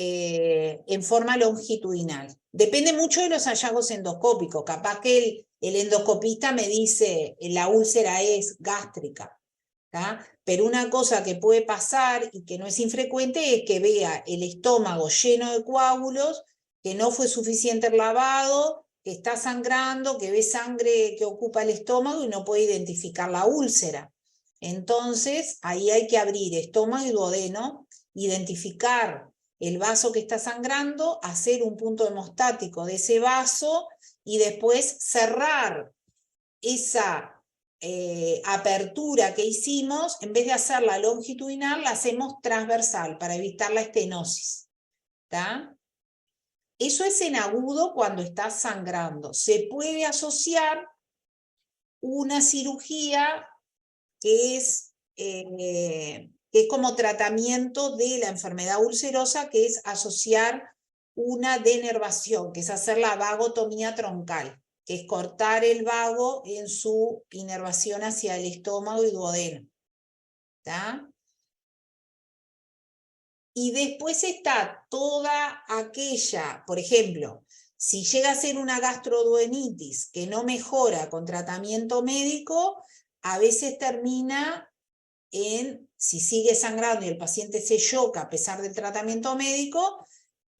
en forma longitudinal. Depende mucho de los hallazgos endoscópicos. Capaz que el endoscopista me dice la úlcera es gástrica, ¿tá? Pero una cosa que puede pasar y que no es infrecuente es que vea el estómago lleno de coágulos, que no fue suficiente el lavado, que está sangrando, que ve sangre que ocupa el estómago y no puede identificar la úlcera. Entonces, ahí hay que abrir estómago y duodeno, identificar el vaso que está sangrando, hacer un punto hemostático de ese vaso y después cerrar esa apertura que hicimos, en vez de hacerla longitudinal, la hacemos transversal para evitar la estenosis, ¿tá? Eso es en agudo cuando está sangrando. Se puede asociar una cirugía que es como tratamiento de la enfermedad ulcerosa, que es asociar una denervación, que es hacer la vagotomía troncal, que es cortar el vago en su inervación hacia el estómago y duodeno, ¿tá? Y después está toda aquella, por ejemplo, si llega a ser una gastroduodenitis que no mejora con tratamiento médico, a veces termina si sigue sangrando y el paciente se choca a pesar del tratamiento médico,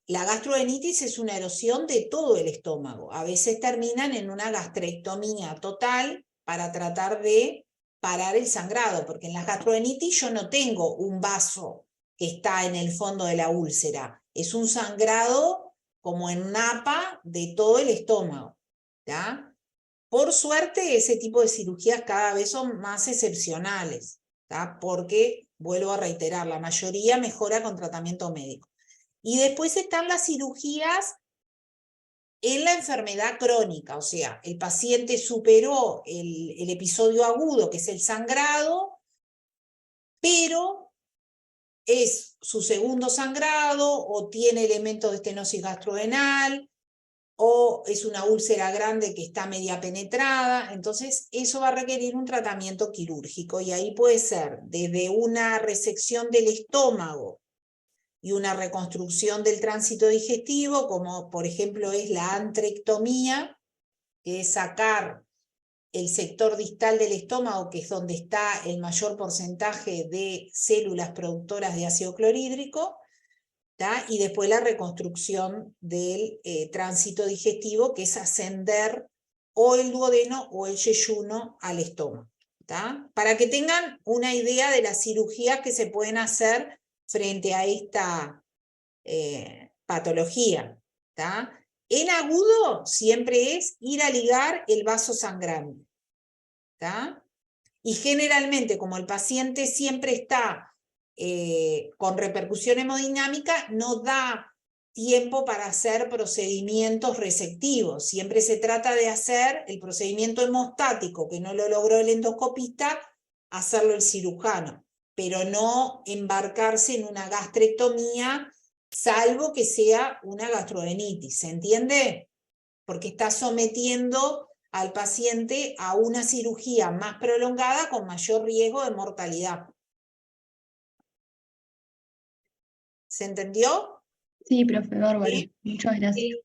la gastroenteritis es una erosión de todo el estómago. A veces terminan en una gastrectomía total para tratar de parar el sangrado, porque en la gastroenteritis yo no tengo un vaso que está en el fondo de la úlcera, es un sangrado como en napa de todo el estómago, ¿ya? Por suerte, ese tipo de cirugías cada vez son más excepcionales, ¿tá? Porque, vuelvo a reiterar, la mayoría mejora con tratamiento médico. Y después están las cirugías en la enfermedad crónica, o sea, el paciente superó el episodio agudo, que es el sangrado, pero es su segundo sangrado, o tiene elementos de estenosis gastrodenal, o es una úlcera grande que está media penetrada, entonces eso va a requerir un tratamiento quirúrgico, y ahí puede ser desde una resección del estómago y una reconstrucción del tránsito digestivo, como por ejemplo es la antrectomía, que es sacar el sector distal del estómago, que es donde está el mayor porcentaje de células productoras de ácido clorhídrico, ¿tá? Y después la reconstrucción del tránsito digestivo, que es ascender o el duodeno o el yeyuno al estómago, ¿tá? Para que tengan una idea de las cirugías que se pueden hacer frente a esta patología, ¿tá? En agudo siempre es ir a ligar el vaso sangrante, ¿tá? Y generalmente, como el paciente siempre está con repercusión hemodinámica, no da tiempo para hacer procedimientos resectivos. Siempre se trata de hacer el procedimiento hemostático, que no lo logró el endoscopista, hacerlo el cirujano, pero no embarcarse en una gastrectomía, salvo que sea una gastroenteritis, ¿se entiende? Porque está sometiendo al paciente a una cirugía más prolongada con mayor riesgo de mortalidad. ¿Se entendió? Sí, profe, bárbaro. ¿Sí? Muchas gracias. Sí.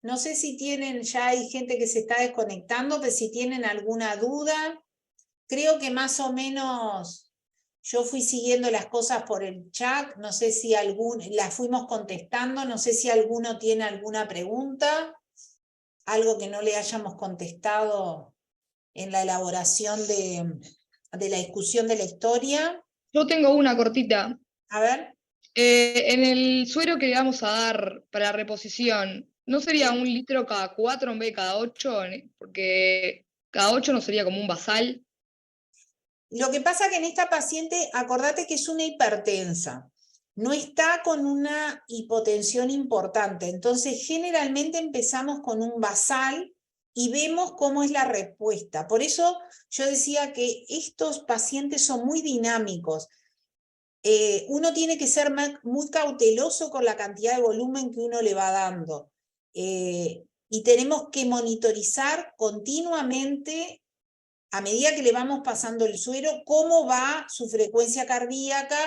No sé si tienen, ya hay gente que se está desconectando, pero si tienen alguna duda, creo que más o menos yo fui siguiendo las cosas por el chat, no sé si las fuimos contestando, no sé si alguno tiene alguna pregunta, algo que no le hayamos contestado en la elaboración de la discusión de la historia. Yo tengo una cortita. A ver. En el suero que le vamos a dar para reposición, ¿no sería 1 litro cada 4 en vez de cada 8? Porque cada 8 no sería como un basal. Lo que pasa que en esta paciente, acordate que es una hipertensa, no está con una hipotensión importante, entonces generalmente empezamos con un basal y vemos cómo es la respuesta. Por eso yo decía que estos pacientes son muy dinámicos. Uno tiene que ser muy cauteloso con la cantidad de volumen que uno le va dando. Y tenemos que monitorizar continuamente, a medida que le vamos pasando el suero, cómo va su frecuencia cardíaca,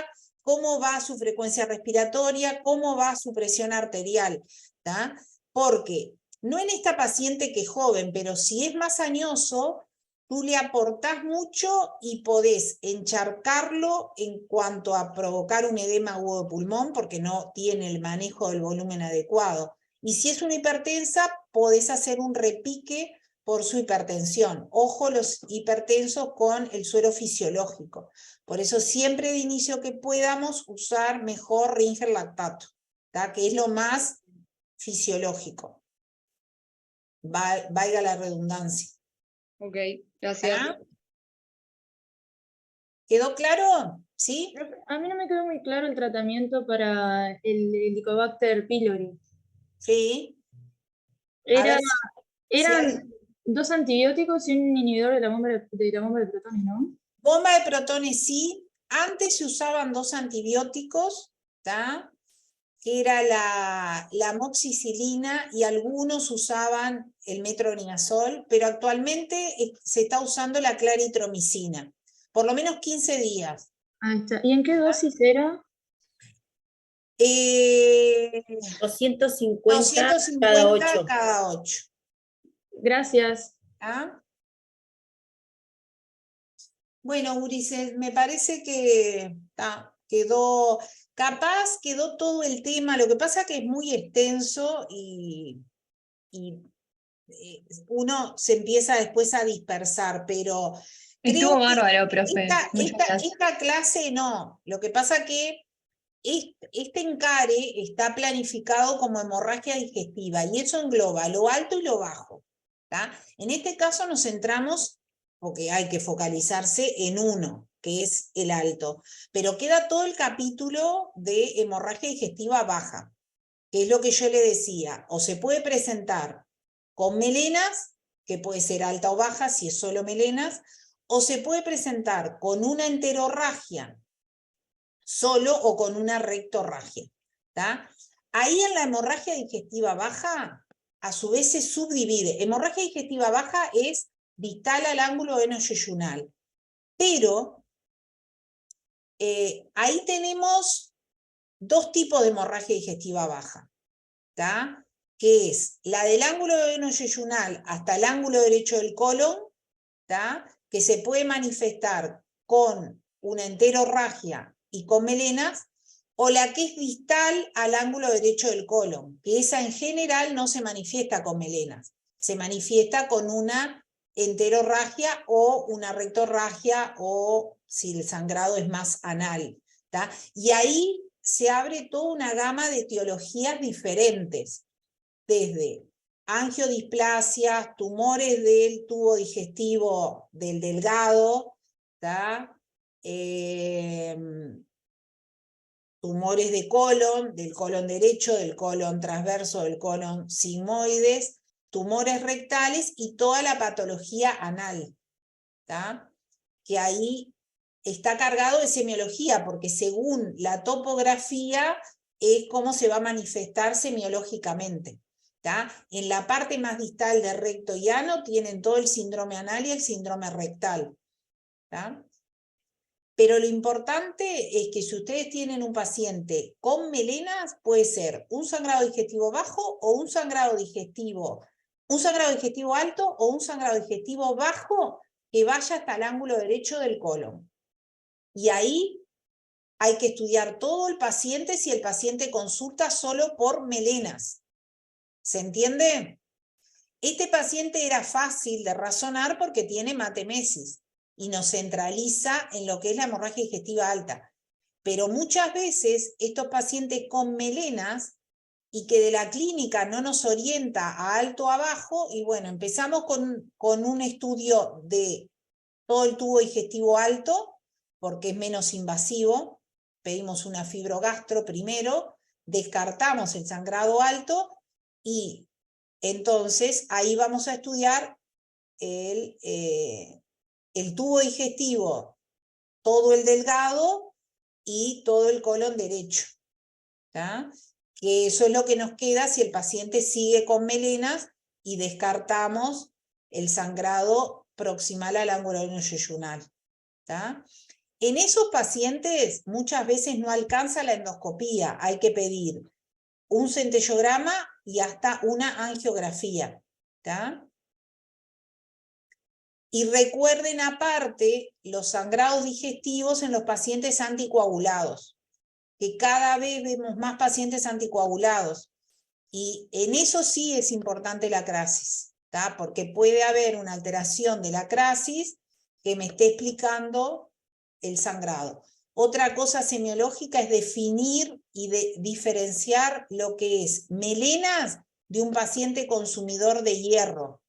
cómo va su frecuencia respiratoria, cómo va su presión arterial, ¿tá? Porque no en esta paciente que es joven, pero si es más añoso, tú le aportás mucho y podés encharcarlo en cuanto a provocar un edema agudo de pulmón, porque no tiene el manejo del volumen adecuado. Y si es una hipertensa, podés hacer un repique por su hipertensión. Ojo los hipertensos con el suero fisiológico. Por eso siempre de inicio que podamos usar mejor Ringer lactato, ¿tá? Que es lo más fisiológico. Valga la redundancia. Ok, gracias. ¿Ah? ¿Quedó claro? ¿Sí? A mí no me quedó muy claro el tratamiento para el Helicobacter pylori. Sí. Eran si 2 antibióticos y un inhibidor de la bomba de protones, ¿no? Bomba de protones sí. Antes se usaban 2 antibióticos, ¿tá? Que era la amoxicilina y algunos usaban el metronidazol, pero actualmente se está usando la claritromicina, por lo menos 15 días. Ahí está. ¿Y en qué dosis era? 250 cada 8. Cada 8. Gracias. ¿Ah? Bueno, Ulises, me parece que quedó todo el tema. Lo que pasa que es muy extenso y uno se empieza después a dispersar, pero Estuvo creo bárbaro, que profe. esta clase no. Lo que pasa que este encare está planificado como hemorragia digestiva y eso engloba lo alto y lo bajo, ¿tá? En este caso nos centramos, porque hay que focalizarse en uno, que es el alto, pero queda todo el capítulo de hemorragia digestiva baja, que es lo que yo le decía, o se puede presentar con melenas, que puede ser alta o baja si es solo melenas, o se puede presentar con una enterorragia solo o con una rectorragia, ¿tá? Ahí en la hemorragia digestiva baja, a su vez se subdivide. Hemorragia digestiva baja es distal al ángulo veno-yeyunal, pero ahí tenemos 2 tipos de hemorragia digestiva baja, ¿tá? que es la del ángulo duodeno-yeyunal hasta el ángulo derecho del colon, ¿tá? Que se puede manifestar con una enterorragia y con melenas, o la que es distal al ángulo derecho del colon, que esa en general no se manifiesta con melenas, se manifiesta con una enterorragia o una rectorragia, o si el sangrado es más anal, ¿tá? Y ahí se abre toda una gama de etiologías diferentes, desde angiodisplasias, tumores del tubo digestivo del delgado, ¿tá? Tumores de colon, del colon derecho, del colon transverso, del colon sigmoides, tumores rectales y toda la patología anal, ¿tá? Que ahí está cargado de semiología, porque según la topografía es cómo se va a manifestar semiológicamente, ¿tá? En la parte más distal de recto y ano tienen todo el síndrome anal y el síndrome rectal, ¿tá? Pero lo importante es que si ustedes tienen un paciente con melenas, puede ser un sangrado digestivo bajo o un sangrado digestivo alto o un sangrado digestivo bajo que vaya hasta el ángulo derecho del colon. Y ahí hay que estudiar todo el paciente si el paciente consulta solo por melenas. ¿Se entiende? Este paciente era fácil de razonar porque tiene matemesis y nos centraliza en lo que es la hemorragia digestiva alta. Pero muchas veces estos pacientes con melenas y que de la clínica no nos orienta a alto o a bajo, y bueno, empezamos con un estudio de todo el tubo digestivo alto, porque es menos invasivo, pedimos una fibrogastro primero, descartamos el sangrado alto y entonces ahí vamos a estudiar el tubo digestivo, todo el delgado y todo el colon derecho, ¿tá? Que eso es lo que nos queda si el paciente sigue con melenas y descartamos el sangrado proximal al ángulo duodeno-yeyunal, ¿tá? En esos pacientes muchas veces no alcanza la endoscopía, hay que pedir un centellograma y hasta una angiografía, ¿tá? Y recuerden aparte los sangrados digestivos en los pacientes anticoagulados, que cada vez vemos más pacientes anticoagulados, y en eso sí es importante la crasis, ¿tá? Porque puede haber una alteración de la crasis que me esté explicando el sangrado. Otra cosa semiológica es definir y diferenciar lo que es melenas de un paciente consumidor de hierro,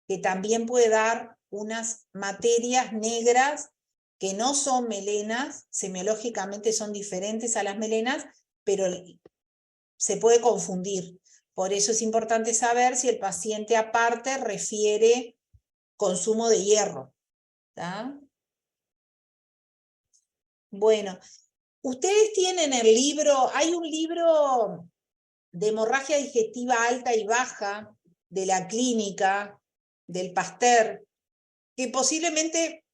que también puede dar unas materias negras que no son melenas, semiológicamente son diferentes a las melenas, pero se puede confundir. Por eso es importante saber si el paciente aparte refiere consumo de hierro, ¿tá? Bueno, ustedes tienen el libro, hay un libro de hemorragia digestiva alta y baja de la clínica, del Pasteur, que posiblemente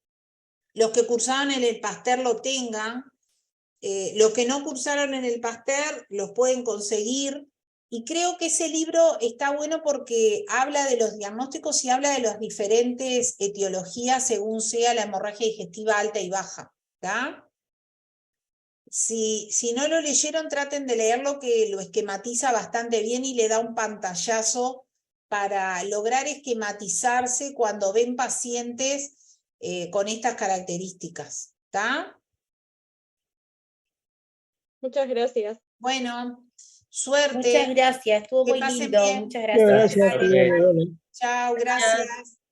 los que cursaron en el Pasteur lo tengan, los que no cursaron en el Pasteur los pueden conseguir, y creo que ese libro está bueno porque habla de los diagnósticos y habla de las diferentes etiologías según sea la hemorragia digestiva alta y baja, ¿tá? Si no lo leyeron, traten de leerlo, que lo esquematiza bastante bien y le da un pantallazo para lograr esquematizarse cuando ven pacientes con estas características, ¿tá? Muchas gracias. Bueno, suerte. Muchas gracias, estuvo Que muy pasen lindo. bien. Muchas gracias. Chao, gracias.